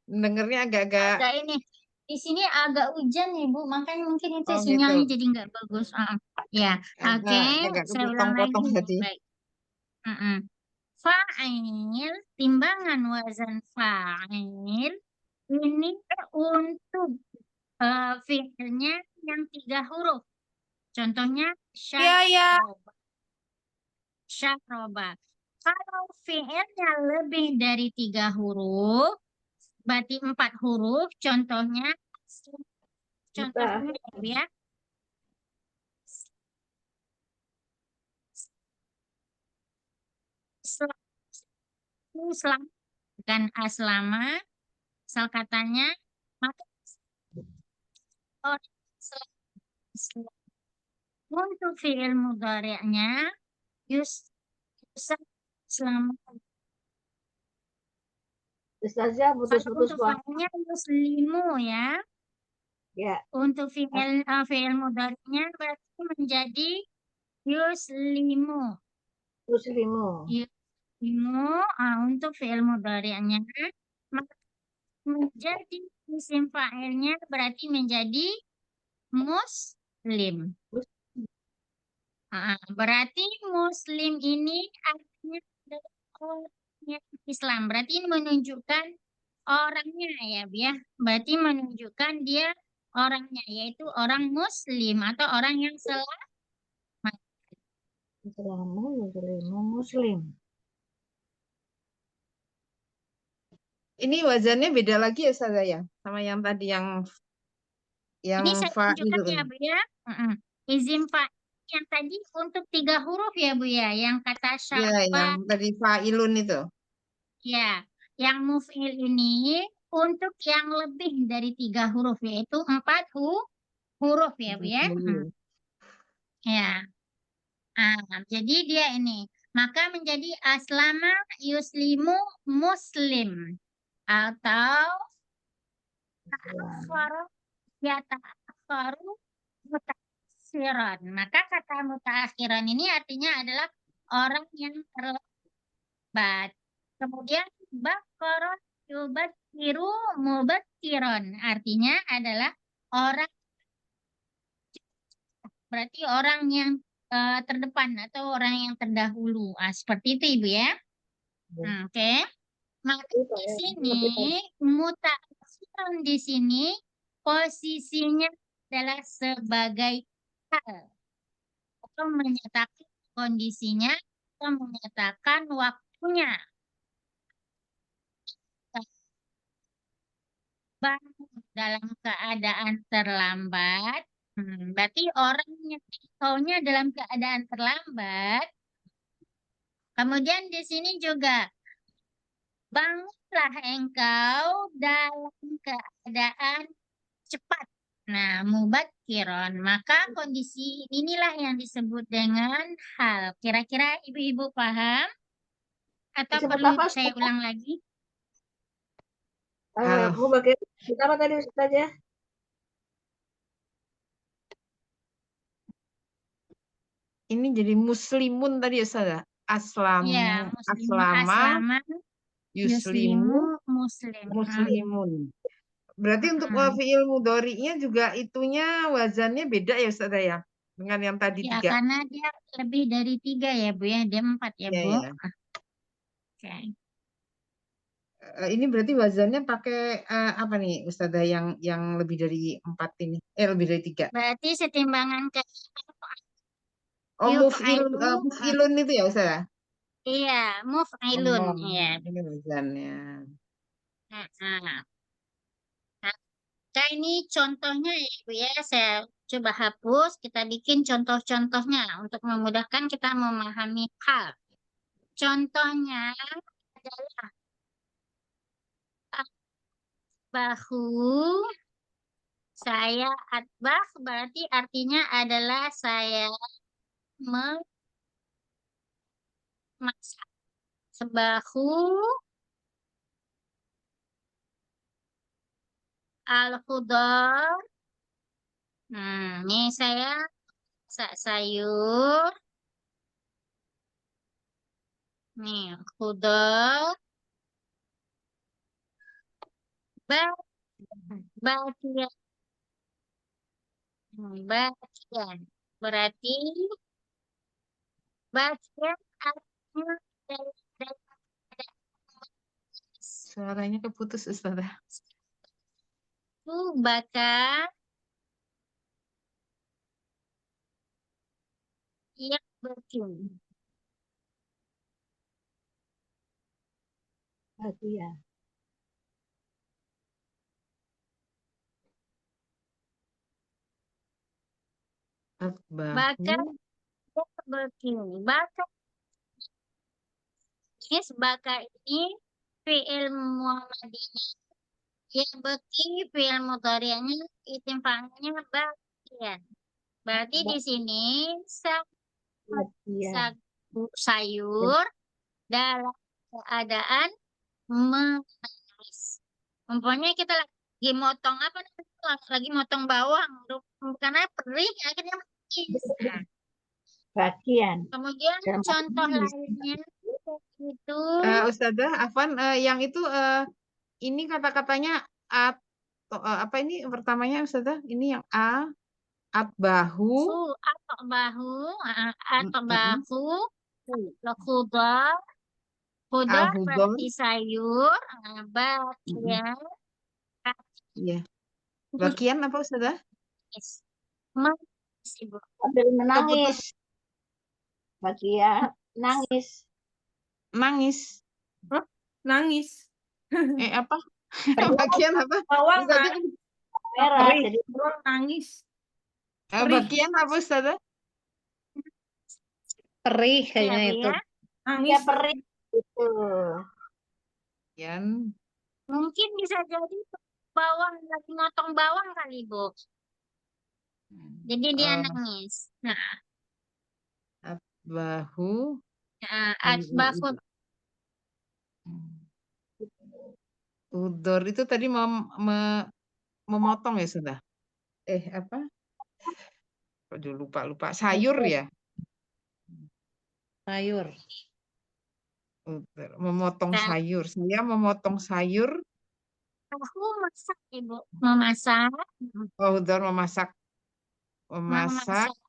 Dengernya agak-agak Agak ini. Di sini agak hujan nih Bu, makanya mungkin itu oh gitu. sinyalnya jadi nggak bagus. Ya, oke. Agak Saya ulang lagi. kepotong-potong tadi. Baik. Mm-mm. Fa'il, timbangan wazan fa'il ini untuk fi'ilnya yang 3 huruf. Contohnya Iya, ya. syahroba. Syahroba. Kalau fi'ilnya lebih dari 3 huruf, berarti 4 huruf. Contohnya, Bisa. ya. Selama, bukan aslama, asal katanya, maka orang untuk fi'il mudhari'nya yusab selama. Ustazah Kalau putus-putus untuk Bang. fa'ilnya yuslimu ya. Ya, Untuk fi'il mudhari'nya berarti menjadi yuslimu. muslimu. Yuslimu, untuk fi'il mudhari'nya maka menjadi isim fa'ilnya berarti menjadi muslim. Berarti muslim ini artinya adalah orang yang Islam. Berarti ini menunjukkan orangnya ya, Bu ya. Berarti menunjukkan dia orangnya, yaitu orang muslim atau orang yang selamat. Muslimu, muslimu, muslim. Ini wazannya beda lagi ya Ustazah ya, sama yang tadi yang Ini saya tunjukkan ya, fa'ilun. Bu ya. Izin Pak yang tadi untuk 3 huruf ya, Bu ya. Yang kata Ya, yang syafa, tadi fa'ilun itu. ya. Yang muf'il ini untuk yang lebih dari 3 huruf, yaitu 4 huruf ya, Bu ya. Ya. Jadi dia ini. Maka menjadi aslama yuslimu muslim. Atau ta'akhara yata'akharu mutaakhiran. Maka kata mutaakhiran ini artinya adalah orang yang terlambat. Kemudian bakara yubakiru mubakiron. Artinya adalah orang, berarti orang yang terdepan atau orang yang terdahulu. Seperti itu Ibu ya. Oke. Maka di sini mutaakhiran di sini posisinya adalah sebagai hal atau menyatakan kondisinya atau menyatakan waktunya. Bangun dalam keadaan terlambat, berarti orang yang engkaunya dalam keadaan terlambat. Kemudian di sini juga bangunlah engkau dalam keadaan cepat. Nah, mubakiron. Maka kondisi inilah yang disebut dengan hal. Kira-kira ibu-ibu paham? Atau Disebut perlu apa, saya Ustaz? ulang lagi? Mau bagian apa tadi Ustaz ya? Ini jadi muslimun tadi ya Ustazah. Ya, muslimu Aslama, aslama, yuslimu, yuslimu, muslim. muslimun. Berarti untuk fi'il mudhari'nya juga itunya wazannya beda ya Ustazah ya? Dengan yang tadi Ya, 3. karena dia lebih dari 3 ya, Bu ya. Dia 4 ya, Ya, Bu. ya. Oke. Ini berarti wazannya pakai apa nih Ustazah yang lebih dari 4 ini? Lebih dari 3. Berarti setimbangan ke Oh, yuf'ailu, muf'ilun itu ya Ustazah? iya, muf'ailun. Oh, Iya. ini wazannya. Nah, ini contohnya ya, Bu ya. Saya coba hapus, kita bikin contoh-contohnya untuk memudahkan kita memahami hal. Contohnya adalah bahu, saya atbah berarti artinya adalah saya memasak. Sebahu al-khudar. Ini saya masak sayur. Nih, khudar. Bagian. Bagian. Berarti bagian artinya dari Suaranya keputus Ustazah. itu bakar yang berkin. Bagian. Bakar yang berkin. Bakar ini bakar ini fi'il muhammadiyah. Yang beki fi'il mudhari'nya isim fa'ilnya bagian. Berarti di sini Bagian. sayur dalam keadaan menangis. Umpamanya kita lagi motong apa namanya? lagi motong bawang, karena perih akhirnya nangis. Nah, Bagian. kemudian Dalam contoh nangis. lainnya itu Ustazah Afwan, yang itu ini kata-katanya atau apa ini pertamanya Ustazah? Ini yang atbahu. atau bahu, atau Mm-mm. bahu, khudar, khudar Al-hudor. berarti sayur, Mm-mm. bagian, Iya. Bagian apa Ustazah? manis, Ibu. Sambil menangis. Keputus Bagian nangis. nangis. Nangis. Apa? Bagian apa? Bawang Ustazah, Merah. perih. Jadi Bawang nangis. Perih. bagian apa Ustazah? Perih Ya, kayaknya Bu, itu. ya. Nangis. ya perih. Gitu. Bagian. Mungkin bisa jadi bawang, lagi motong bawang kali, Bu. Jadi dia nangis. Nah, Bahu. atbahu Udor itu tadi memotong ya sudah. Apa? Aduh, lupa. Sayur ya. Sayur. Udor. Memotong Nah. sayur. Saya memotong sayur. Aku masak, Ibu. Memasak. Udor memasak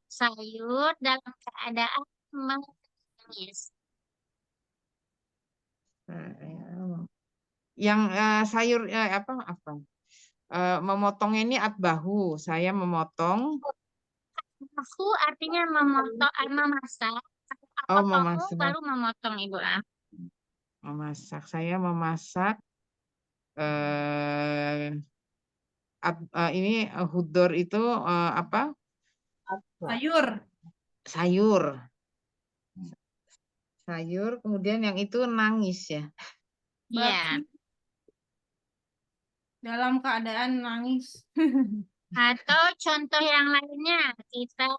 Sayur dalam keadaan menangis. Yang sayur apa? Memotongnya ini atbahu. Saya memotong. Aku artinya memasak. Memasak. Baru memotong, Ibu. Memasak. Saya memasak. Ini hudor itu apa? Sayur. Sayur, kemudian yang itu nangis ya. Iya. Dalam keadaan nangis. Atau contoh yang lainnya kita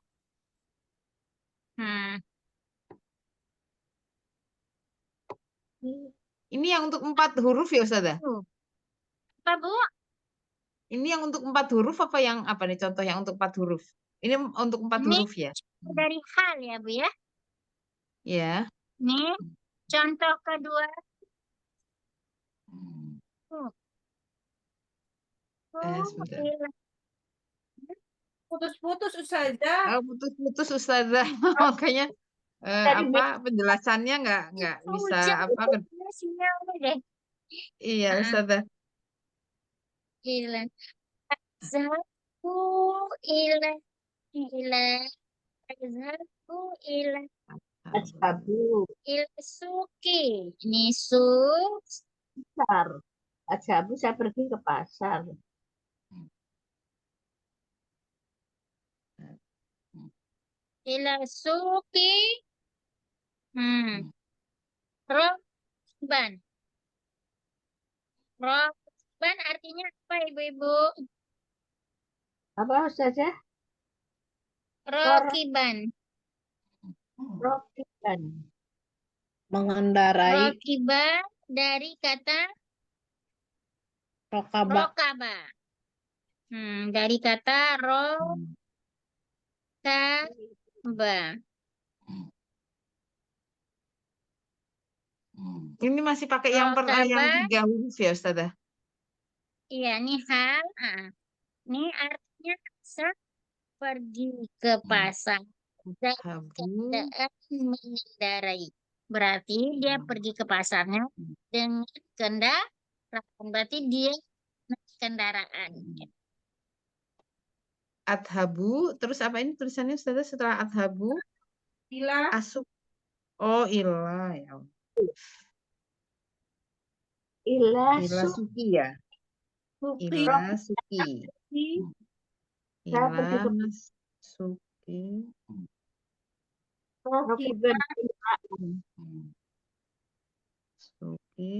Ini yang untuk 4 huruf ya Ustazah? apa, Bu? Ini yang untuk 4 huruf apa nih contoh yang untuk 4 huruf? Ini untuk 4 Ini huruf ya? dari hal ya, Bu ya. Ya. Nih, contoh kedua. Sebentar. Putus-putus Ustazah. Putus-putus Ustazah. Makanya penjelasannya nggak bisa apa? Iya Ustazah. Ilan. Zaku ilan. Zaku ilan. Ashabu. Ilsuki. Ini suk. Pasar. Ashabu saya pergi ke pasar. Ilsuki. Rokban. Rokban artinya apa, Ibu-ibu? Apa saja? Rokiban. Rokiban. Mengendarai. Rokiban dari kata Rokaba. Dari kata rokaba. Ini masih pakai yang 3 huruf ya Ustazah? Iya, ini hal. Ini artinya pergi ke pasar. Mengendarai. Berarti dia pergi ke pasarnya dengan kendaraan. Berarti dia naik kendaraan. Athabu, terus apa ini tulisannya Ustazah setelah athabu? Ila. Asuk. Ila ya. Suki ya. Ila Suki. Ila Suki. Suki.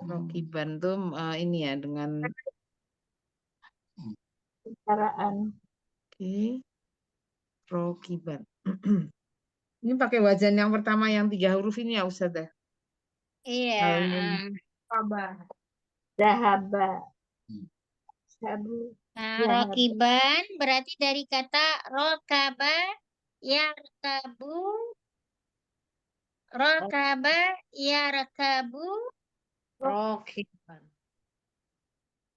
Rokiban tuh ini ya dengan kendaraan. Oke. Rokiban. Ini pakai wajan yang pertama yang 3 huruf ini ya Ustazah? Iya. Sabar. Zahaba. Ashabu. Nah, Ya, rokiban berarti dari kata rokaba, yarkabu, rokaba, yarkabu, Rokiban.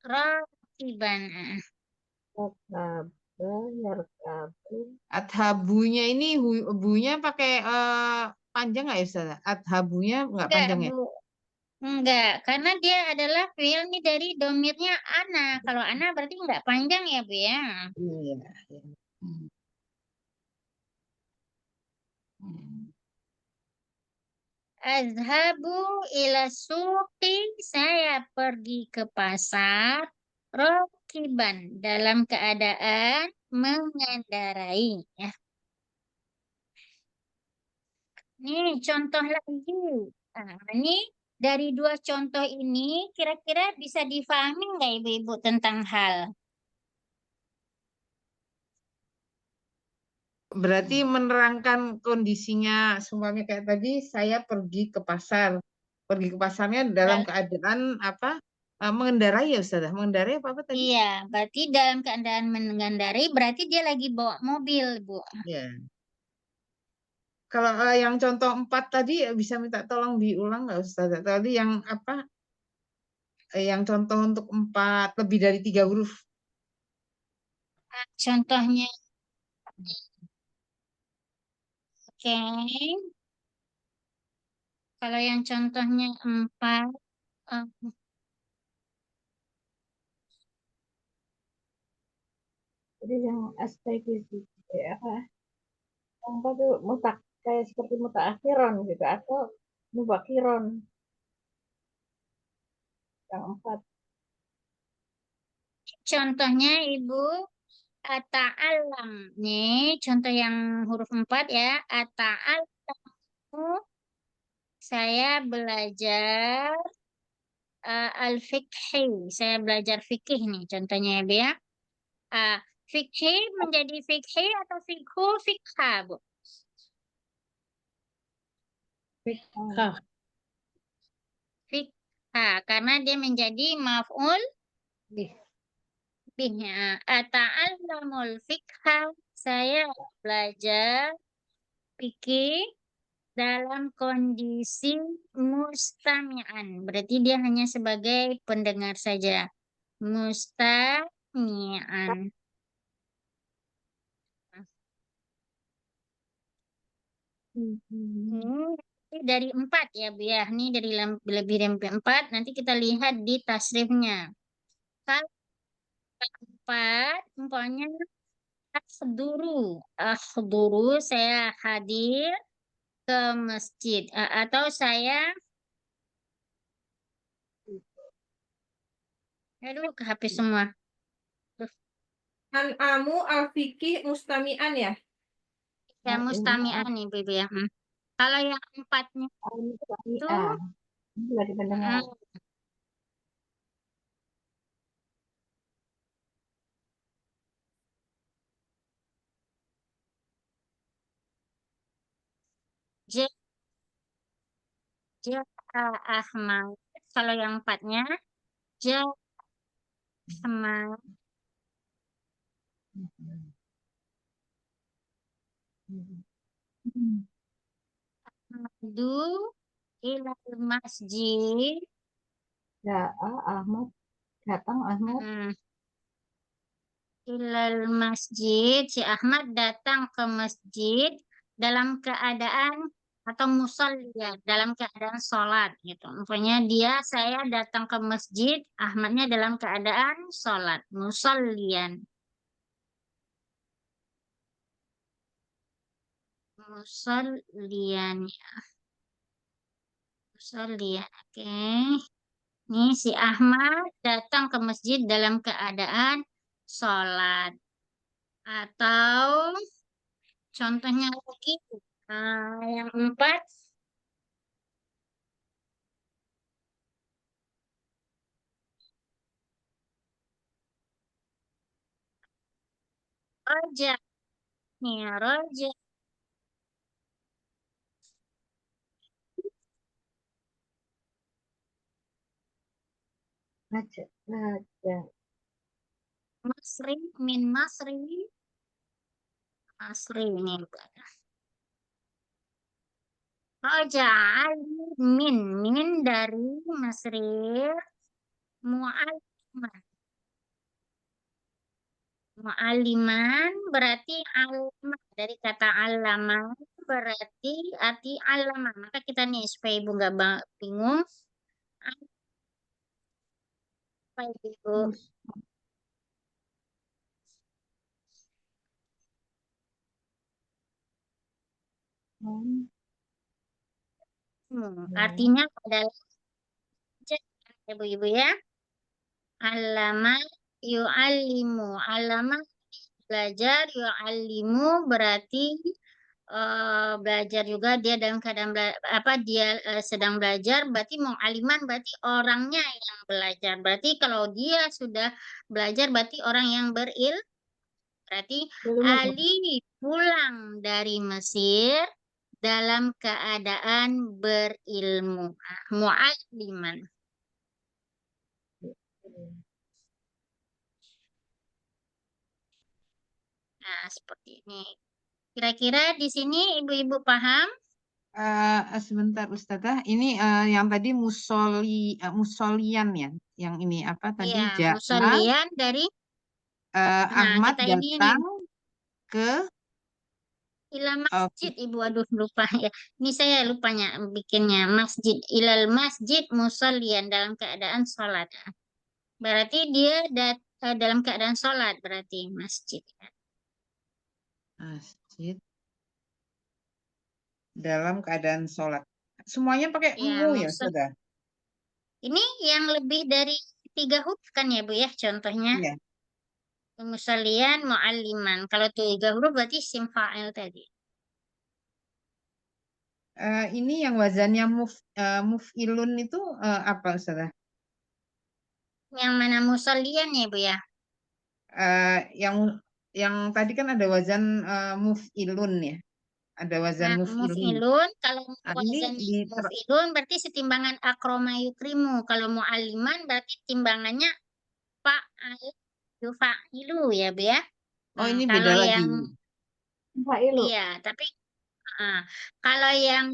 rokiban. Rakaba, yarkabu. Adhabunya ini bunya pakai panjang nggak ya Ustaz? Adhabunya nggak Enggak, panjang ya? Bu. Enggak, karena dia adalah fiil nih dari domirnya ana. Kalau ana berarti enggak panjang ya, Bu ya. Iya. Iya. Hmm. Hmm. Azhabu ila suqi, saya pergi ke pasar. Rokiban, dalam keadaan mengendarai. Ya. Nih, contoh lagi. Nah, ini dari dua contoh ini, kira-kira bisa difahami nggak Ibu-Ibu tentang hal? Berarti menerangkan kondisinya semuanya kayak tadi, saya pergi ke pasar. Pergi ke pasarnya dalam Dal- keadaan apa? Mengendarai ya Ustazah? Mengendarai apa tadi? Iya, berarti dalam keadaan mengendarai, berarti dia lagi bawa mobil, Bu. Ya. Kalau yang contoh 4 tadi bisa minta tolong diulang nggak Ustazah? Tadi yang apa? Yang contoh untuk 4 lebih dari 3 huruf. Contohnya, oke. Kalau yang contohnya 4, eh, Jadi yang aspek itu apa? Yang apa tuh mutak kayak seperti mutakhiron gitu atau mubakiron yang 4. contohnya Ibu, ata'alam. Nih, contoh yang huruf 4 ya. Ata'alamu, saya belajar al-fiqhi. Saya belajar fikih nih, contohnya ya, Bu ya. Ah, fikhi menjadi fikhi atau fikhu fikha, Bu? Fikah. Fikha, karena dia menjadi maf'ul Nih. bihnya. Ata'allamul fikha, saya belajar fikih dalam kondisi mustami'an. Berarti dia hanya sebagai pendengar saja. Mustami'an. Ini dari 4 ya, Bu ya. Ini dari lebih dari 4. Nanti kita lihat di tasrifnya. Kalau 4, umpamanya akhduru. Akhduru, saya hadir ke masjid. Atau saya, aduh, ke HP semua. Duh, An'amu al-fikih mustami'an ya. ya, Ini mustami'an nih, Bu ya. Kalau yang 4-nya itu, ini lagi pendengar. mm, ja, ja, Ahmad. Kalau yang 4-nya, ja, Ahmad. Du ilal masjid. Ya, Ahmad datang Ahmad. Mm, ilal masjid. Si Ahmad datang ke masjid dalam keadaan atau musallia, dalam keadaan sholat gitu. Umpamanya saya datang ke masjid, Ahmadnya dalam keadaan sholat, musallian. Musallian, musallian. Oke. Nih si Ahmad datang ke masjid dalam keadaan sholat. Atau contohnya lagi, yang 4, roja. Nih, roja. Raja, raja. Masri, min Masri, Masri ini. Min dari Masri, mu'aliman. Mu'aliman berarti alamat. Dari kata alaman berarti arti alaman. Maka kita nih supaya ibu nggak bingung. Apa ibu? Mus- Hmm, ya. Artinya adalah ibu-ibu ya. Alama yu'allimu. Alama belajar, yu'allimu berarti belajar juga dia dalam keadaan dia sedang belajar, berarti mu'aliman berarti orangnya yang belajar. Berarti kalau dia sudah belajar berarti orang yang berarti Ilmu. Ali pulang dari Mesir dalam keadaan berilmu. Mu'aliman. Nah, seperti ini. Kira-kira di sini ibu-ibu paham? Sebentar Ustazah, ini yang tadi musolian ya, yang ini apa tadi Iya, Ja'a musollian dari Ahmad kita ini nih datang ke ilal uh, masjid ibu, aduh lupa ya. Ini saya lupanya bikinnya masjid, ilal masjid musollian dalam keadaan sholat. Berarti dia dalam keadaan sholat berarti masjid. masjid dalam keadaan sholat. Semuanya pakai Ya, mu ya Ustazah? ini yang lebih dari 3 huruf kan ya Bu ya, contohnya Iya. musollian, mu'alliman. Kalau 3 huruf berarti sim fa'il tadi. Ini yang wazannya muf'ilun itu apa Ustazah? Yang mana musollian ya Bu ya? Yang tadi kan ada wazan muf'ilun ya, ada wazan Nah, muf'ilun. muf'ilun, kalau Ini wazannya muf'ilun berarti setimbangan akroma yukrimu. Kalau mu'alliman berarti timbangannya fa'al yufa'ilu ya Bu ya. oh ini Kalau beda lagi. yang Fa'ilu. iya, tapi kalau yang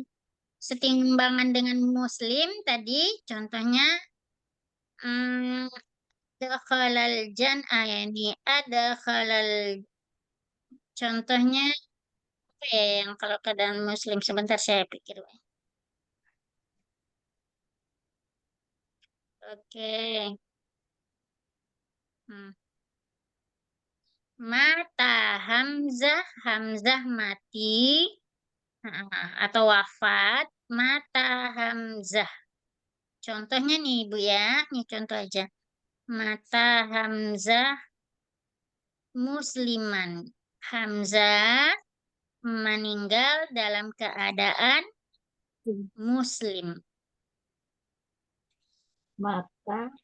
setimbangan dengan muslim tadi contohnya hmm, dakhalal ini ada khalal, contohnya apa ya yang kalau keadaan muslim, sebentar saya pikir. Oke. Hmm. Mata Hamzah, Hamzah mati atau wafat, mata Hamzah. Contohnya nih Ibu ya, nih contoh aja. Mata Hamzah musliman. Hamzah meninggal dalam keadaan muslim. Mata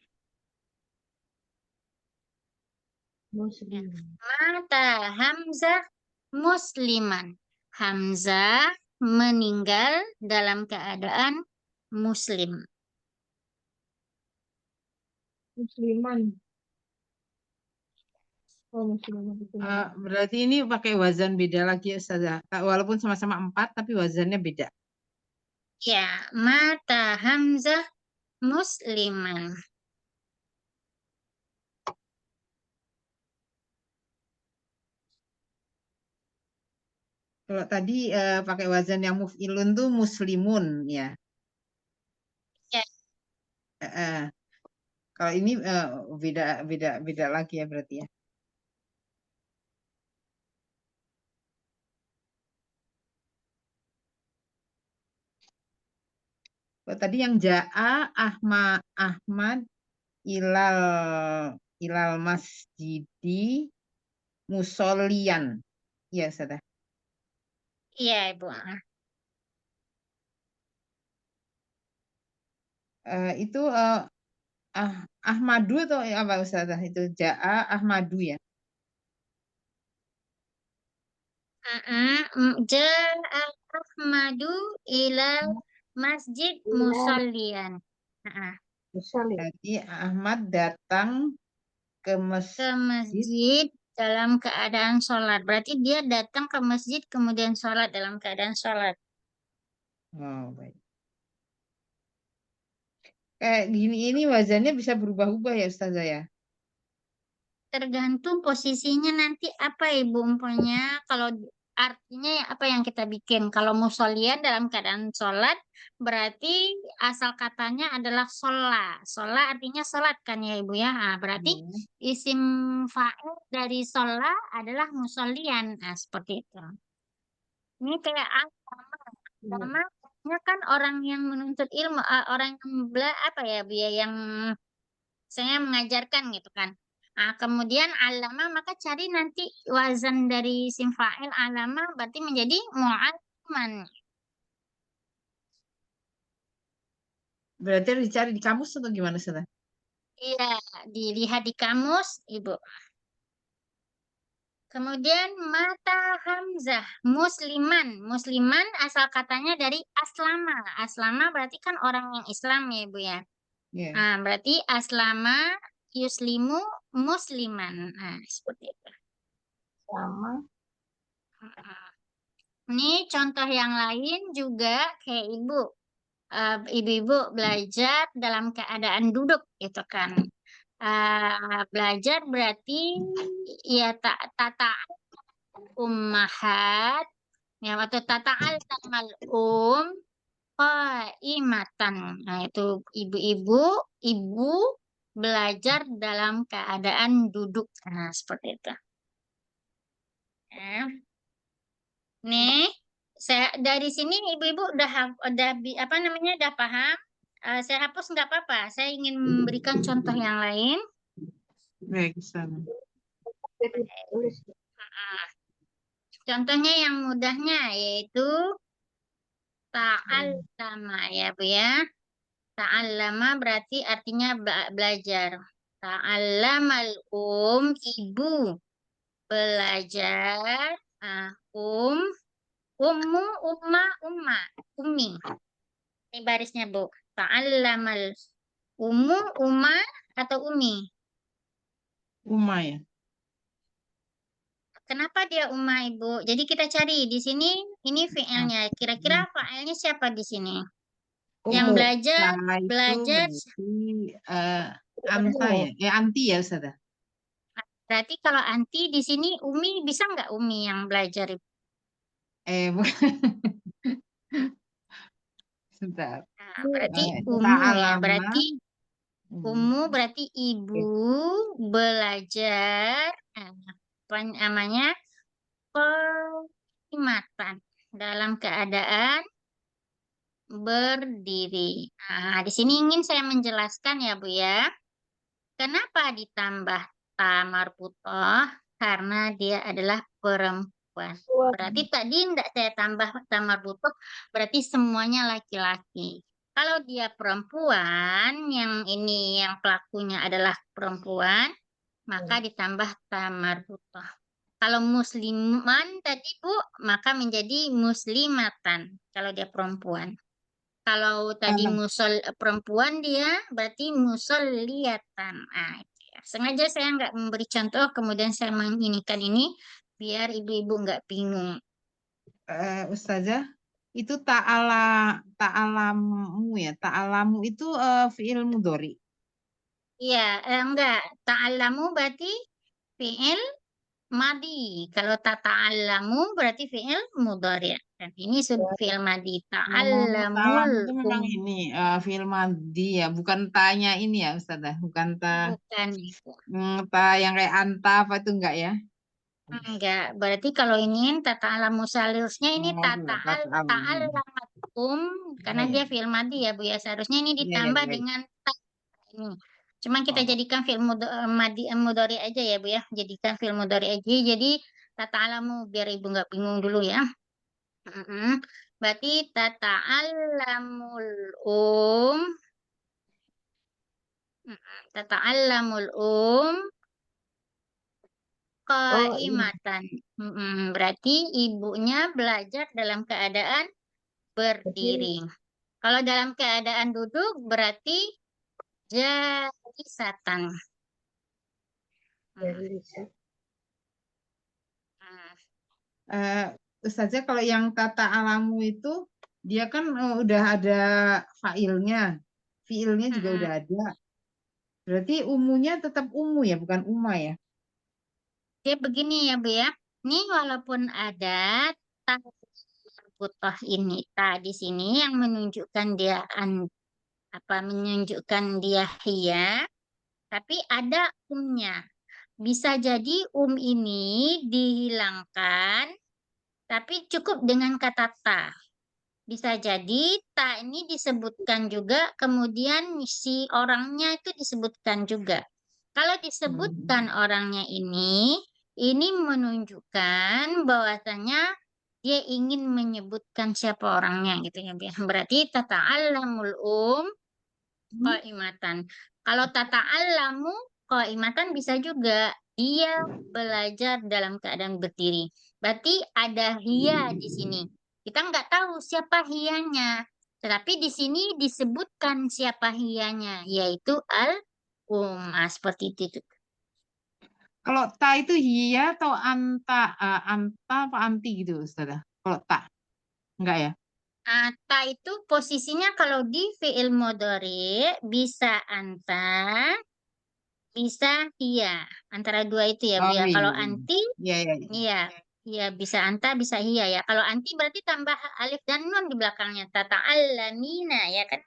Ya. muslim. Mata Hamzah musliman. Hamzah meninggal dalam keadaan muslim. Musliman. Oh, musliman. Berarti ini pakai wazan beda lagi ya Ustazah. Walaupun sama-sama 4 tapi wazannya beda. Ya, mata Hamzah musliman. Kalau tadi pakai wazan yang muf'ilun tuh muslimun ya. Ya, Kalau ini beda beda beda lagi ya berarti ya. Kalau tadi yang Ja'a Ahmad ilal ilal masjidi musolian. Iya, Ustazah. iya Ibu. Itu Ahmadu atau apa Ustazah? Itu Ja'a Ahmadu ya. Ja'a Ahmadu ila masjid Ila musallian. musalli. Jadi Ahmad datang ke ke masjid. masjid dalam keadaan sholat. Berarti dia datang ke masjid kemudian sholat dalam keadaan sholat. Oh, baik. Kayak gini ini wazannya bisa berubah-ubah ya Ustazah ya? Tergantung posisinya nanti apa Ibu umpamanya. Kalau artinya apa yang kita bikin. Kalau musollian dalam keadaan sholat berarti asal katanya adalah sholat. Sholat artinya sholat kan ya Ibu ya. Nah, berarti Iya. isim fa'il dari sholat adalah musollian. Nah, seperti itu. Ini kayak agama artinya kan orang yang menuntut ilmu, orang yang apa ya Bu ya, yang saya mengajarkan gitu kan. Nah, kemudian alama maka cari nanti wazan dari isim fa'il alama berarti menjadi mu'alliman. Berarti harus dicari di kamus atau gimana Ustazah? Iya, dilihat di kamus, Ibu. Kemudian mata hamzah musliman. Musliman asal katanya dari aslama. Aslama berarti kan orang yang Islam ya, Ibu ya. Iya. Nah, berarti aslama yuslimu musliman. Nah, seperti itu. Sama. Ini contoh yang lain juga kayak ibu-ibu belajar dalam keadaan duduk gitu kan. Belajar berarti ya tata ummahat ya atau tata al tamal qaimatan. Nah, itu ibu belajar dalam keadaan duduk. Nah, seperti itu. Ya. Nih, saya dari sini ibu-ibu apa namanya udah paham. Saya hapus nggak apa-apa. Saya ingin memberikan contoh yang lain. Baik Ustazah. Jadi tulis. Ah, Contohnya yang mudahnya yaitu ta'allama ya Bu ya. Ta'allama berarti artinya belajar. Ta'allamal ibu belajar. Ah, ummu, umma, ummi. Ini barisnya, Bu. Ta'allamal umma atau umi? Uma ya. Kenapa dia umma, Ibu? Jadi kita cari di sini ini fi'ilnya. Kira-kira fa'ilnya siapa di sini? Yang Umum. belajar, Sama itu belajar. berarti anta ya. Anti ya Ustazah. Berarti kalau anti di sini umi bisa nggak umi yang belajar, Ibu? Bukan. Sebentar. Nah, berarti Itu umu ya. ta'alama. Berarti umu berarti ibu Oke. belajar. Apa namanya? Penghormatan dalam keadaan berdiri. Nah, di sini ingin saya menjelaskan ya Bu ya. Kenapa ditambah tamarbutoh? Karena dia adalah perempuan. Berarti tadi tidak saya tambah tamarbutoh, berarti semuanya laki-laki. Kalau dia perempuan, yang ini yang pelakunya adalah perempuan, maka ditambah tamarbutoh. Kalau musliman tadi Bu, maka menjadi muslimatan kalau dia perempuan. Kalau tadi perempuan dia berarti musolliatan. Nah, itu ya. Sengaja saya nggak memberi contoh, kemudian saya menginikan ini biar ibu-ibu nggak bingung. Ustazah, itu ta'alamu ya. Ta'alamu itu fi'il mudhari. Iya, enggak. Ta'allamu berarti fi'il madi. Kalau tata'allamu berarti fi'il mudhari. Dan ini fi'il madi. Ta'allamul Ta'alamu itu memang ini fi'il madhi ya, bukan tanya ini ya Ustazah, bukan bukan itu. yang kayak anta apa itu enggak ya? Enggak, berarti kalau ini tata alam musalilsnya ini Oh, enggak, ta'al ta'alamu. lamatum Ya, karena ya. dia fi'il madhi ya Bu ya. Seharusnya ini Iya, ya, ditambah baik. dengan ta ini. Cuman kita Oh, jadikan madhi mudhari aja ya Bu ya. Jadikan fi'il mudhari aja. Jadi tata alamu biar Ibu nggak bingung dulu ya. Berarti tata alamul tata alamul Oh, iya. qaimatan. Berarti ibunya belajar dalam keadaan Berdiri. berdiri. Kalau dalam keadaan duduk berarti jalisatan. Dari riset. Ustazah, kalau yang tata alamu itu dia kan udah ada failnya, fiilnya juga udah ada. Berarti umunya tetap umu ya, bukan uma ya? Dia begini ya Bu ya. Ini walaupun ada ta marbutoh ini ta di sini yang menunjukkan dia menunjukkan dia hiya, tapi ada umnya. Bisa jadi ini dihilangkan, tapi cukup dengan kata ta. Bisa jadi ta ini disebutkan juga, kemudian si orangnya itu disebutkan juga. Kalau disebutkan orangnya ini menunjukkan bahwasanya dia ingin menyebutkan siapa orangnya gitu ya. Berarti tata'allamul qaimatan. Kalau tata'allamu qaimatan bisa juga dia belajar dalam keadaan berdiri. Berarti ada hiya di sini. Kita nggak tahu siapa hiyanya. Tetapi di sini disebutkan siapa hiyanya, yaitu seperti itu. Kalau ta itu hiya atau anta, anta apa anti gitu Ustazah? Kalau ta, enggak ya? Ta itu posisinya kalau di fi'il mudhari bisa anta, bisa hiya. Antara dua itu ya, Bu Oh ya. iya, Kalau iya. anti, Iya, iya, iya. iya, iya bisa anta, bisa hiya ya. Kalau anti berarti tambah alif dan nun di belakangnya. Tata'allamina ya kan?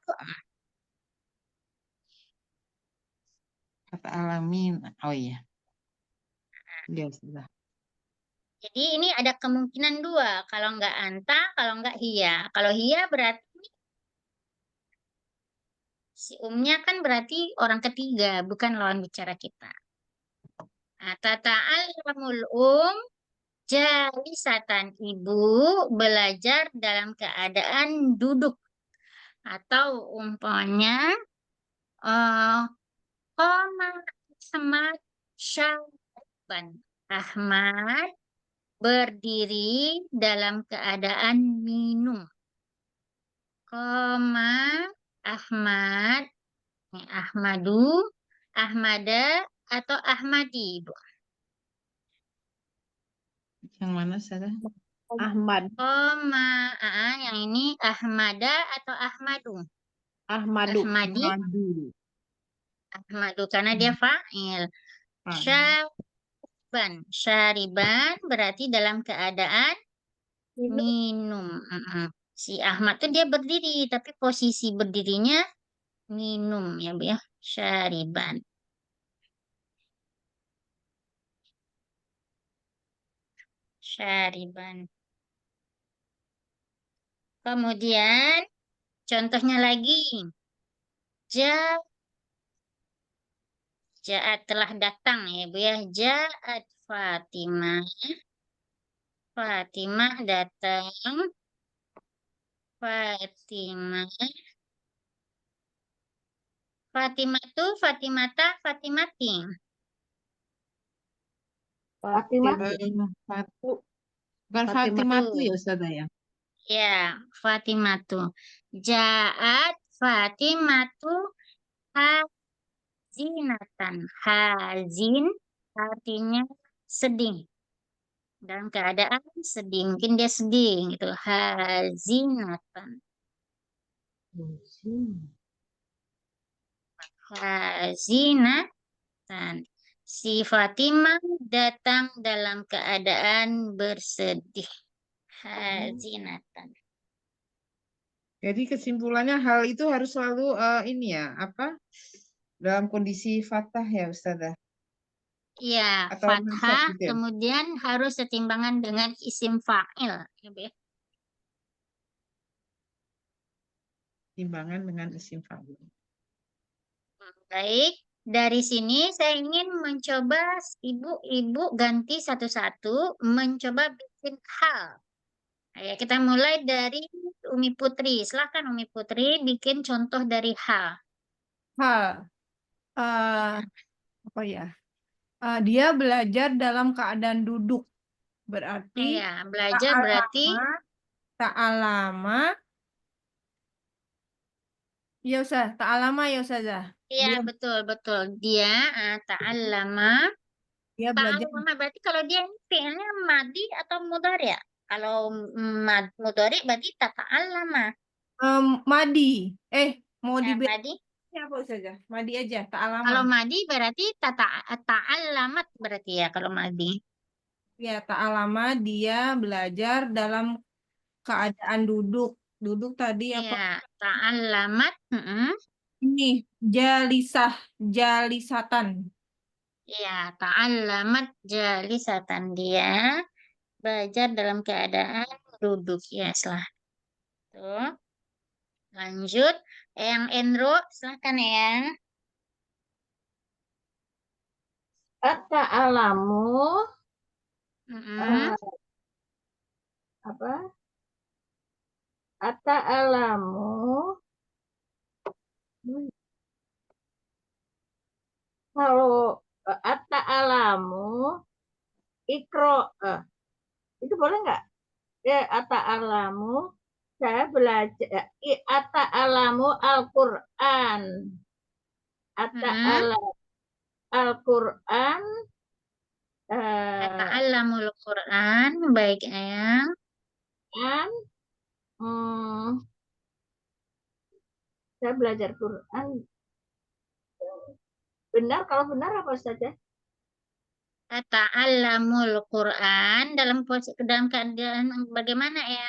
Kata alamin. Oh iya. Iya, Ustazah. Jadi ini ada kemungkinan dua. Kalau nggak anta, kalau nggak hiya. Kalau hiya berarti si umnya kan berarti orang ketiga, bukan lawan bicara kita. Nah, tata'allamul jalisatan, ibu belajar dalam keadaan duduk. Atau umpamanya eh koma Ahmad Syaban. Ahmad berdiri dalam keadaan minum. Koma Ahmad, ini Ahmadu, Ahmada atau Ahmadi, Bu. Yang mana Ustazah? Ahmad. Koma, yang ini Ahmada atau Ahmadu. Ahmadu. Ahmadi, Madu. Ahmadu karena dia fa'il. Syaban, syariban berarti dalam keadaan minum. Si Ahmad tuh dia berdiri, tapi posisi berdirinya minum ya Bu ya. Syariban. Syariban. Kemudian contohnya lagi. Ja'at telah datang ya Bu ya. Ja'at Fatimah. Fatimah datang. Fatimah. Fatimah tuh Fatimata, Fatimati. Fatimah Fatu. Bukan Fatimah. Fatimatu ya Ustazah ya? Ya, Fatimatu. Ja'at Fatimatu hazinatan. Hazin artinya sedih. Dalam keadaan sedih. Mungkin dia sedih gitu. Hazinatan. Hazinatan. Si Fatimah datang dalam keadaan bersedih. Hazinatan. Jadi kesimpulannya hal itu harus selalu ini ya, apa? Dalam kondisi fathah ya Ustazah? Iya, Atau nasab fathah, gitu ya? kemudian harus setimbangan dengan isim fa'il. Ya, Bu ya. Timbangan dengan isim fa'il. Baik, dari sini saya ingin mencoba ibu-ibu ganti satu-satu, mencoba bikin hal. Ya, kita mulai dari Umi Putri. Silakan Umi Putri bikin contoh dari hal. Hal. Apa ya? Dia belajar dalam keadaan duduk. Berarti Iya, belajar berarti ta'alama. Ya Ustaz, ta'alama ya Ustazah. iya Dia betul. Dia ta'allama Dia belajar Ta'allama berarti kalau dia ini fi'ilnya madi atau mudhari ya? Kalau mudhari berarti tata'allama. madi. Mau Nah, dibilang madi. apa saja? Madi aja, tak Kalau alamat. madi berarti ta'allamat berarti ya kalau madi. Ya, tak alamat dia belajar dalam keadaan duduk. Duduk tadi apa? Iya, ta'allamat. Ini jalisah, jalisatan. Iya, ta'allamat jalisatan dia belajar dalam keadaan duduk ya setelah itu. Lanjut, yang Endro, silahkan ya. At-ta'alamu Mm-mm. apa? At-ta'alamu kalau at-ta'alamu ikro itu boleh nggak? Ya, at-ta'alamu saya belajar at-ta'alamu Al-Qur'an. Mm-mm. At-ta'alamu Al-Qur'an Ta'allamul Quran, baik ayang. an hmm, saya belajar Quran. Benar, kalau benar apa saja? Ta'allamul Quran dalam keadaan bagaimana ya?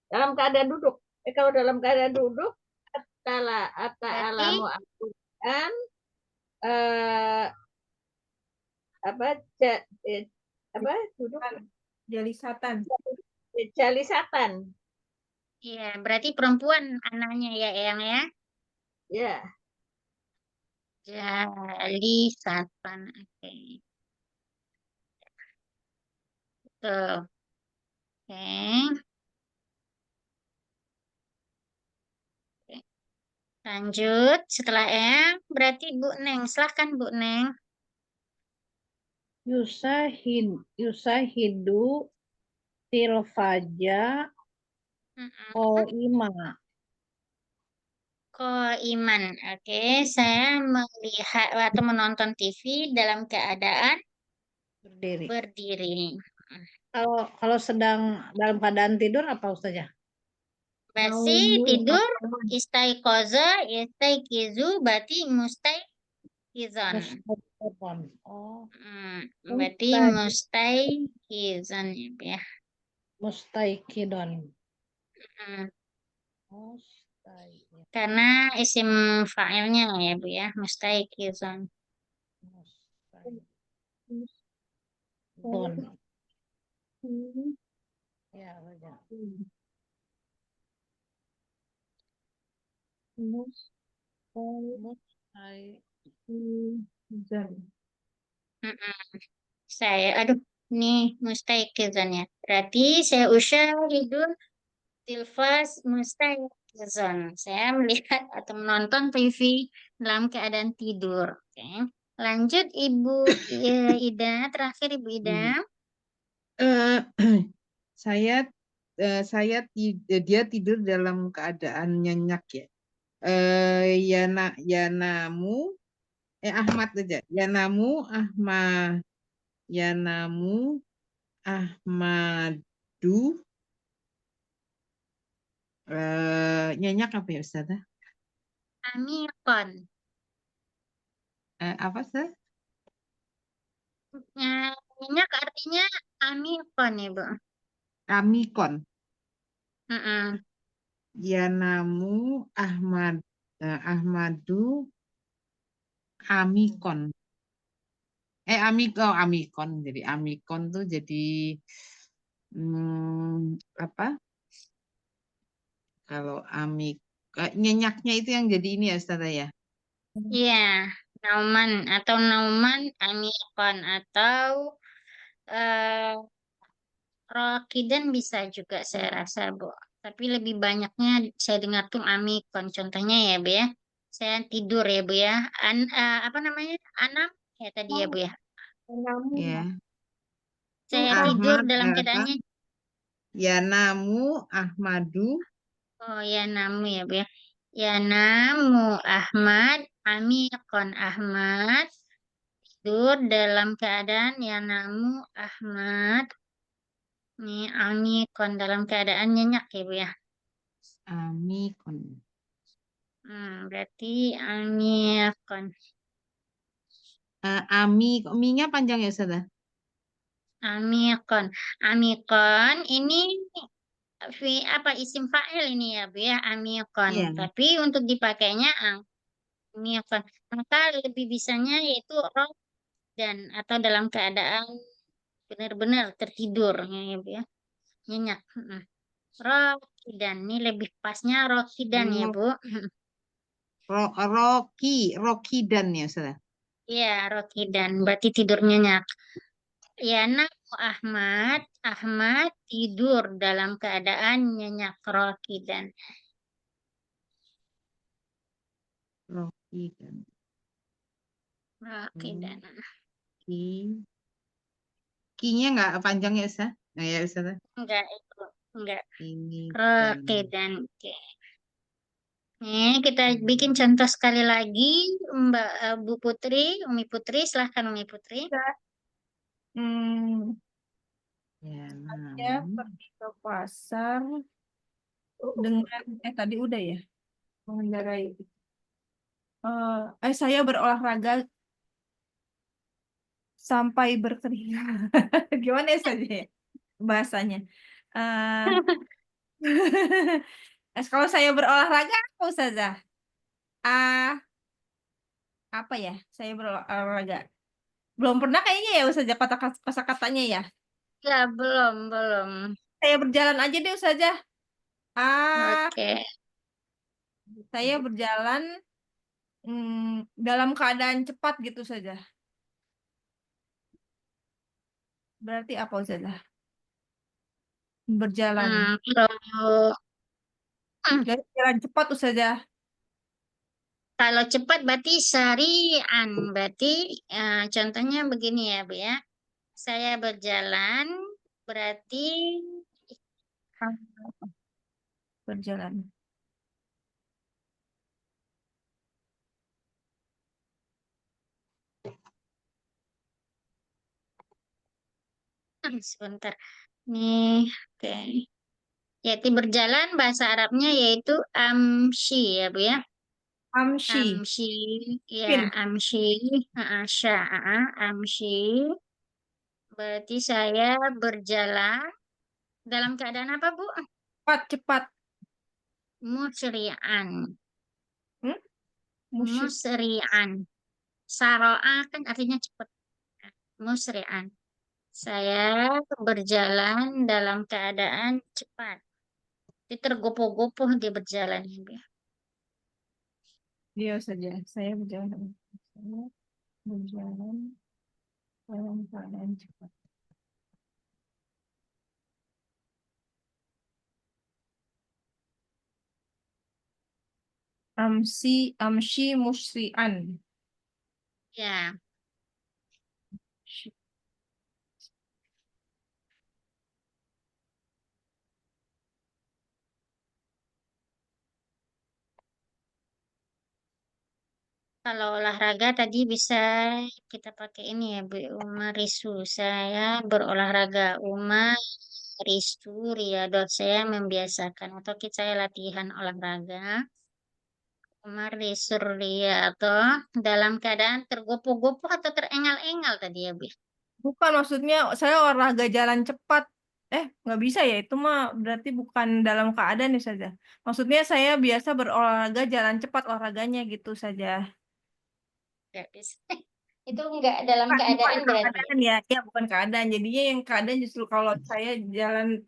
Dalam keadaan duduk. Kalau dalam keadaan duduk, Berarti at-ta'alamu Al-Quran eh, apa ja- eh, apa duduk Jalisatan. jalisatan ya, berarti perempuan anaknya ya Eyang ya. ya. Jalisatan. Oke. Tuh. Oke. Lanjut, setelah Eyang berarti Bu Neng. Silahkan Bu Neng. Yusahidu tilfaja Mm-mm. ima Iman. Oke, saya melihat atau menonton TV dalam keadaan berdiri. berdiri. Kalau sedang dalam keadaan tidur apa Ustazah? Berarti tidur, istaiqoza, istaiqizu, berarti mustaikizon. Mustaqon. Oh, Berarti mustaikizon ya. mustaikidon. Hmm, Mustaikidon. Karena isim fa'ilnya ya Bu ya, mustaikizon. Don. Ya, baca. Mm-mm. Aduh, ini mustaikizon ya. Berarti saya usyahidun tilfas mustaikizon. Saya melihat atau menonton TV dalam keadaan tidur. Oke. Lanjut Ibu Ida, terakhir Ibu Ida. Eh, saya dia tidur dalam keadaan nyenyak ya. Yanamu Ahmad aja. Yanamu Ahmadu nyenyak apa ya Ustazah? Amikon. Apa sih? Nyenyak artinya amikon ya Bu. Amikon. Mm-mm. Yanamu Ahmadu Amikon. Amikon. Jadi amikon tuh jadi apa? Kalau nyenyaknya itu yang jadi ini ya Ustazah ya. Iya, nauman atau nauman amikon atau eh rokidan bisa juga saya rasa Bu. Tapi lebih banyaknya saya dengar tuh amikon. Contohnya ya Bu ya. Saya tidur ya Bu ya. Apa namanya? Anam ya tadi ya Bu ya. Ya. Saya tidur Ahmad dalam apa? keadaannya. Yanamu Ahmadu Oh ya namu ya Bu ya. Ya namu Ahmad amikon Ahmad tidur dalam keadaan yanamu Ahmad. Nih amikon dalam keadaan nyenyak ya Bu ya. Amikon. Berarti amikon. Ami, kok mi-nya panjang ya Ustazah? Amikon. Amikon ini apa isim fa'il ini ya Bu ya, amikon. Iya. Tapi untuk dipakainya amikon. Maka lebih bisanya yaitu roh dan atau dalam keadaan benar-benar tertidur ya Bu ya. Nyenyak. Rokidan. Ini lebih pasnya rokidan ya Bu. Rokidan ya Ustazah? Iya, rokidan. Berarti tidur nyenyak. Ya, Namu Ahmad. Ahmad tidur dalam keadaan nyenyak rokidan. Rokidan. Rokidan. Ki. Ki-nya nggak panjang ya Ustazah? Nah ya Ustazah. Enggak itu. Enggak. Ini dan Rokidan. Oke. Nih, kita bikin contoh sekali lagi. Mbak Bu Putri, Umi Putri, silahkan Umi Putri. Hmm, ya saya namun pergi ke pasar dengan tadi udah ya mengendarai. Saya berolahraga sampai berkeringat. Gimana ya saja ya bahasanya? Eh, kalau saya berolahraga apa Ustazah? Ah, apa ya? Saya berolahraga. Belum pernah kayaknya ya Ustazah kata-katanya ya. Ya, belum, belum. Saya berjalan aja deh Ustazah. Oke. Saya berjalan dalam keadaan cepat gitu saja. Berarti apa Ustazah? Berjalan. Kalau Jalan cepat Ustazah. kalau cepat berarti sarian. Berarti contohnya begini ya, Bu ya. Saya berjalan berarti Berjalan. sebentar. Nih, oke. Yaitu berjalan bahasa Arabnya yaitu amshi ya, Bu ya. Amshi. Amshi, ya Pin. amshi, sya'a, amshi. Berarti saya berjalan dalam keadaan apa, Bu? Cepat. Musri'an. Hmm? Musyrik. Musri'an. Saro'a kan artinya cepat. Musri'an. Saya berjalan dalam keadaan cepat. Dia tergopoh-gopoh dia berjalan. Dia saja. Saya berjalan. Saya berjalan dalam keadaan cepat. Amshi musri'an. Ya, kalau olahraga tadi bisa kita pakai ini ya, Bu. Umar Risu. Saya berolahraga. Umar Risu Riyadot. Saya membiasakan atau saya latihan olahraga. Umar Risu Riyadot dalam keadaan tergopoh-gopoh atau terengal-engal tadi ya, Bu. Bukan maksudnya saya olahraga jalan cepat. Nggak bisa ya. Itu mah berarti bukan dalam keadaan ya saja. Maksudnya saya biasa berolahraga jalan cepat olahraganya gitu saja. Nggak bisa. Itu enggak dalam Bukan keadaan berarti. keadaan ya. Ya bukan keadaan. Jadinya yang keadaan justru kalau saya jalan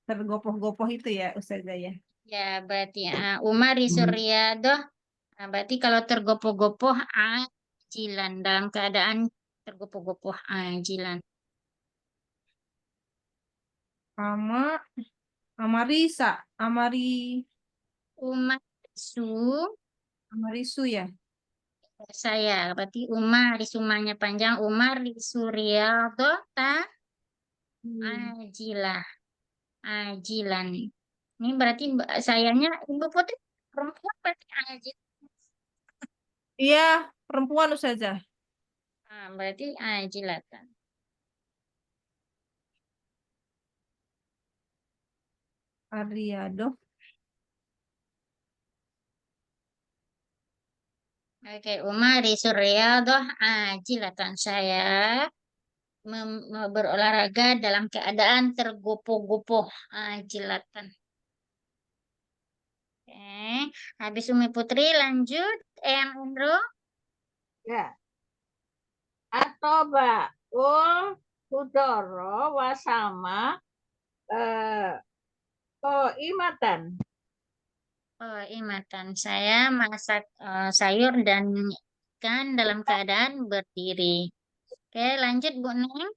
tergopoh-gopoh itu ya Ustazah ya. Ya, berarti Umar Risu Riyadot. Nah, berarti kalau tergopoh-gopoh ajilan dalam keadaan tergopoh-gopoh ajilan. Ama Amarisa, Umar Risu Amarisu ya. saya berarti Umar Risumanya panjang Umar Risu Riyadot ajilah ajilan. Ini berarti sayanya Ibu Putri perempuan berarti ajil. Iya, perempuan Ustazah. Berarti ajilatan. Ariado. Oke, Umar Suryadoh ajilatan. Saya berolahraga dalam keadaan tergopoh-gopoh ajilatan. Oke, habis Umi Putri lanjut Eyang Indro. Ya. Atoba ul hudoro wasama imatan. Oh, imatan. Saya masak sayur dan ikan dalam keadaan berdiri. Oke, lanjut Bu Neng.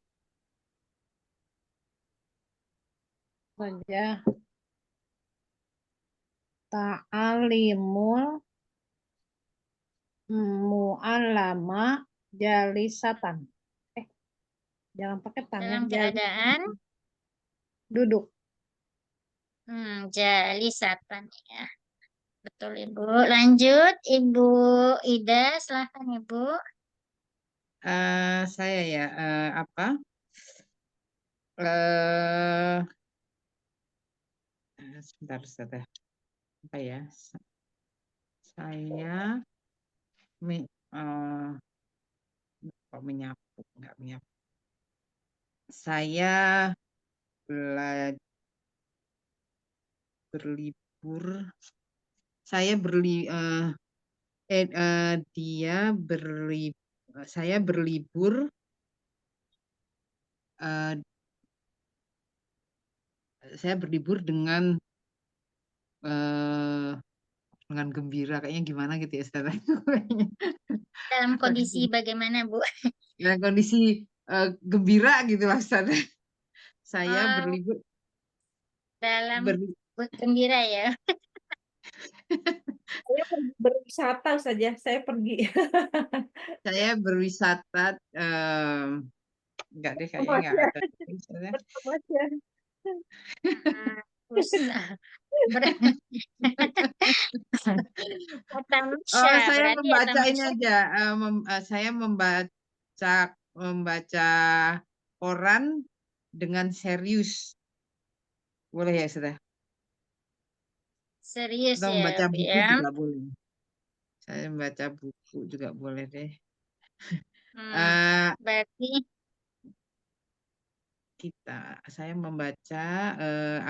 Saja. Ta'alimul mu'allama jalisatan. Jangan pakai tan ya. Dalam keadaan Duduk. jalisatan ya. Betul Ibu. Lanjut Ibu Ida, silahkan Ibu. Saya ya apa? Eh sebentar. Apa ya? Saya kok menyapu, enggak menyapu. Saya berlibur. Saya saya berlibur dengan gembira, kayaknya gimana gitu ya Ustazah. Dalam kondisi bagaimana Bu? Dalam kondisi gembira gitu lah Ustazah. Saya Oh, berlibur dalam ber- gembira ya. Saya pergi berwisata saja. Saya pergi. saya berwisata enggak deh, kayaknya enggak ada Ustazah. Aja. Usah. Atamsya, Saya berarti membaca ini atamsya. aja. Saya membaca koran dengan serius. Boleh ya, Ustazah? Serius Atau ya membaca Bu buku ya. juga boleh. Saya membaca buku juga boleh deh. Berarti Saya membaca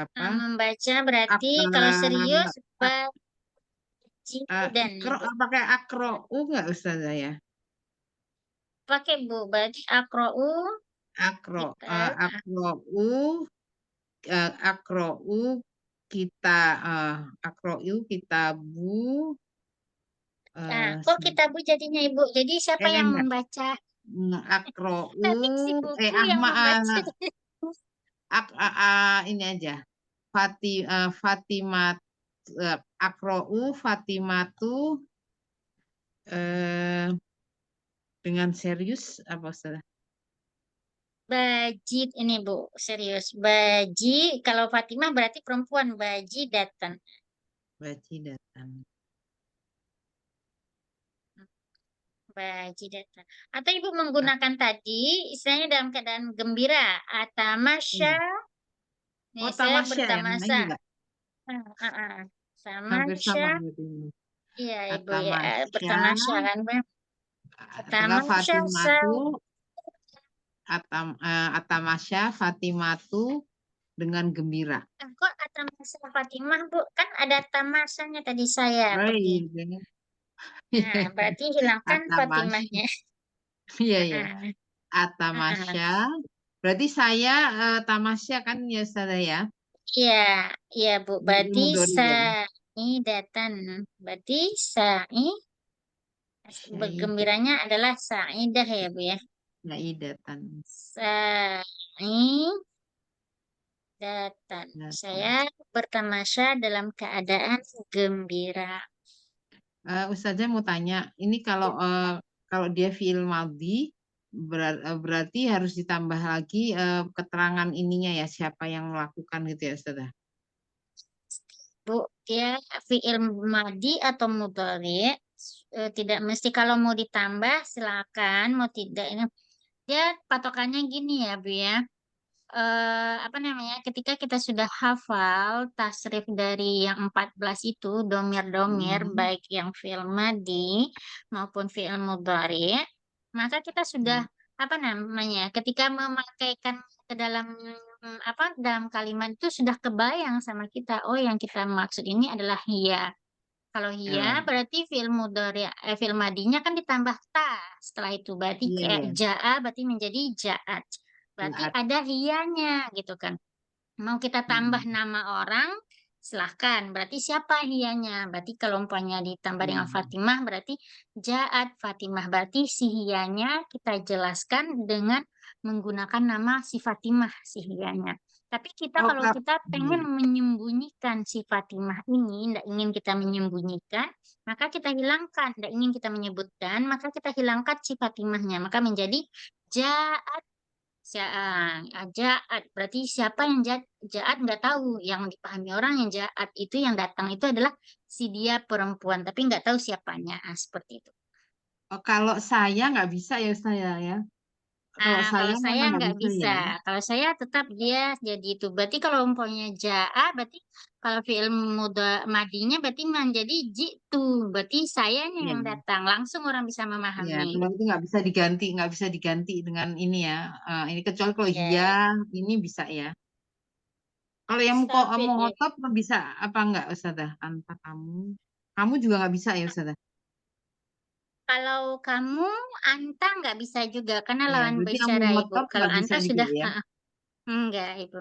apa? membaca berarti Ak- kalau eh, serius ak- baji dan Ibu. pakai akrou nggak Ustazah ya? Pakai Bu, berarti akrou Akrou, kita akrou kita, akrou kitabu. kok kita Bu jadinya Ibu? Jadi siapa yang Enggak. membaca? Akrou, Tadi si buku yang membaca. ini aja. Fatimah, akrou Fatimatu dengan serius apa Ustazah? Baji ini Bu, serius. Baji, kalau Fatimah berarti perempuan, baji datang. Baji datang. Baji datang. Atau Ibu menggunakan tadi, istilahnya dalam keadaan gembira. Atamasya, nih saya Tamasya ya, namanya bertamasya. juga hampir sama Tamasya, berarti. iya Ibu ya, Atamasya, bertamasya kan Bu. apakah Tamasya, Fatimatu, Atamasya Fatimatu dengan gembira. kok atamasya Fatimah Bu? Kan ada tamasanya tadi saya pergi. Nah, berarti hilangkan Atamasya, Fatimahnya. iya ya. Ah, Atamasya, berarti saya tamasya kan ya Ustazah ya? Iya, iya Bu. Berarti Mudhari berarti. saidatan. Berarti sai bergembiranya adalah saidah ya Bu ya. Saidatan. Saidatan. Saya bertamasya dalam keadaan gembira. Ustazah mau tanya, ini kalau dia fi'il madhi berarti harus ditambah lagi keterangan ininya ya, siapa yang melakukan gitu ya Ustazah? Bu, dia fi'il madi atau mudhari tidak mesti, kalau mau ditambah silakan, mau tidak ini dia patokannya gini ya Bu ya. Apa namanya, ketika kita sudah hafal tasrif dari yang 14 itu, domir-domir, baik yang fi'il madi maupun fi'il mudhari, maka kita sudah, apa namanya, ketika memakaikan ke dalam, apa, dalam kalimat itu sudah kebayang sama kita, oh yang kita maksud ini adalah hiya. Kalau hiya berarti fi'il mudhari, fi'il madinya kan ditambah ta setelah itu, berarti Iya, kayak iya. ja'a berarti menjadi ja'at. Berarti Jaat. ada hiyanya gitu kan. Mau kita tambah nama orang, silahkan. Berarti siapa hiyanya? Berarti kalau umpamanya ditambah dengan Fatimah, berarti Ja'at Fatimah. Berarti si hiyanya kita jelaskan dengan menggunakan nama si Fatimah, si hiyanya. Tapi kita Oh, kalau kita pengen menyembunyikan si Fatimah ini, tidak ingin kita menyembunyikan, maka kita hilangkan. Tidak ingin kita menyebutkan, maka kita hilangkan si Fatimahnya. Maka menjadi Ja'at. Jaat berarti siapa yang jaat nggak tahu, yang dipahami orang yang jaat itu yang datang itu adalah si dia perempuan tapi nggak tahu siapanya. Seperti itu. oh, kalau saya nggak bisa ya saya ya. Kalau Kalau saya saya memang nggak nggak bisa bisa, ya. kalau saya tetap dia jadi itu, berarti kalau umpamanya jaa berarti kalau fi'il madinya berarti menjadi jitu, berarti sayanya Iya. yang datang, langsung orang bisa Ya, memahami. kalau itu nggak bisa diganti dengan ini ya. Ini kecuali kalau Ya, iya, ini bisa ya. Kalau yang mustafid ya. mengotop bisa apa enggak, Ustazah? Tanpa kamu juga nggak bisa ya, Ustazah? Kalau kamu, anta nggak bisa juga karena Ya, lawan berarti yang bicara Ibu. mengetop Kalau nggak bisa anta juga sudah, ya. enggak Ibu.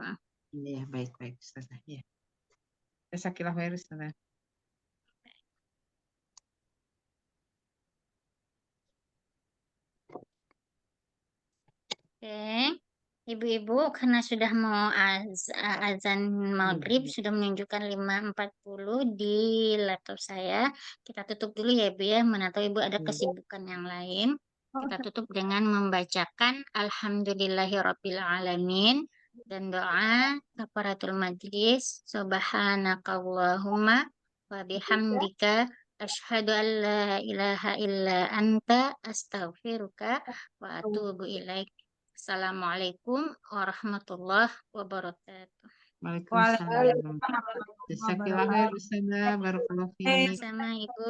Iya, baik-baik, Ustazah. Ya. Jazakallah khair, Ustazah. Oke, Ibu-ibu karena sudah mau azan maghrib, sudah menunjukkan 5.40 di laptop saya. Kita tutup dulu ya Ibu ya, mana tahu Ibu ada kesibukan yang lain. Kita tutup dengan membacakan Alhamdulillahirabbil alamin dan doa kafaratul majlis. Subhanakallahumma wa bihamdika asyhadu an la ilaha illa anta astaghfiruka wa atubu ilaik. Assalamualaikum warahmatullahi wabarakatuh. Waalaikumsalam. Waalaikumsalam warahmatullahi Jazakallah khair, wabarakatuh. Ustazah. Barakallahu fiik. Sama Ibu.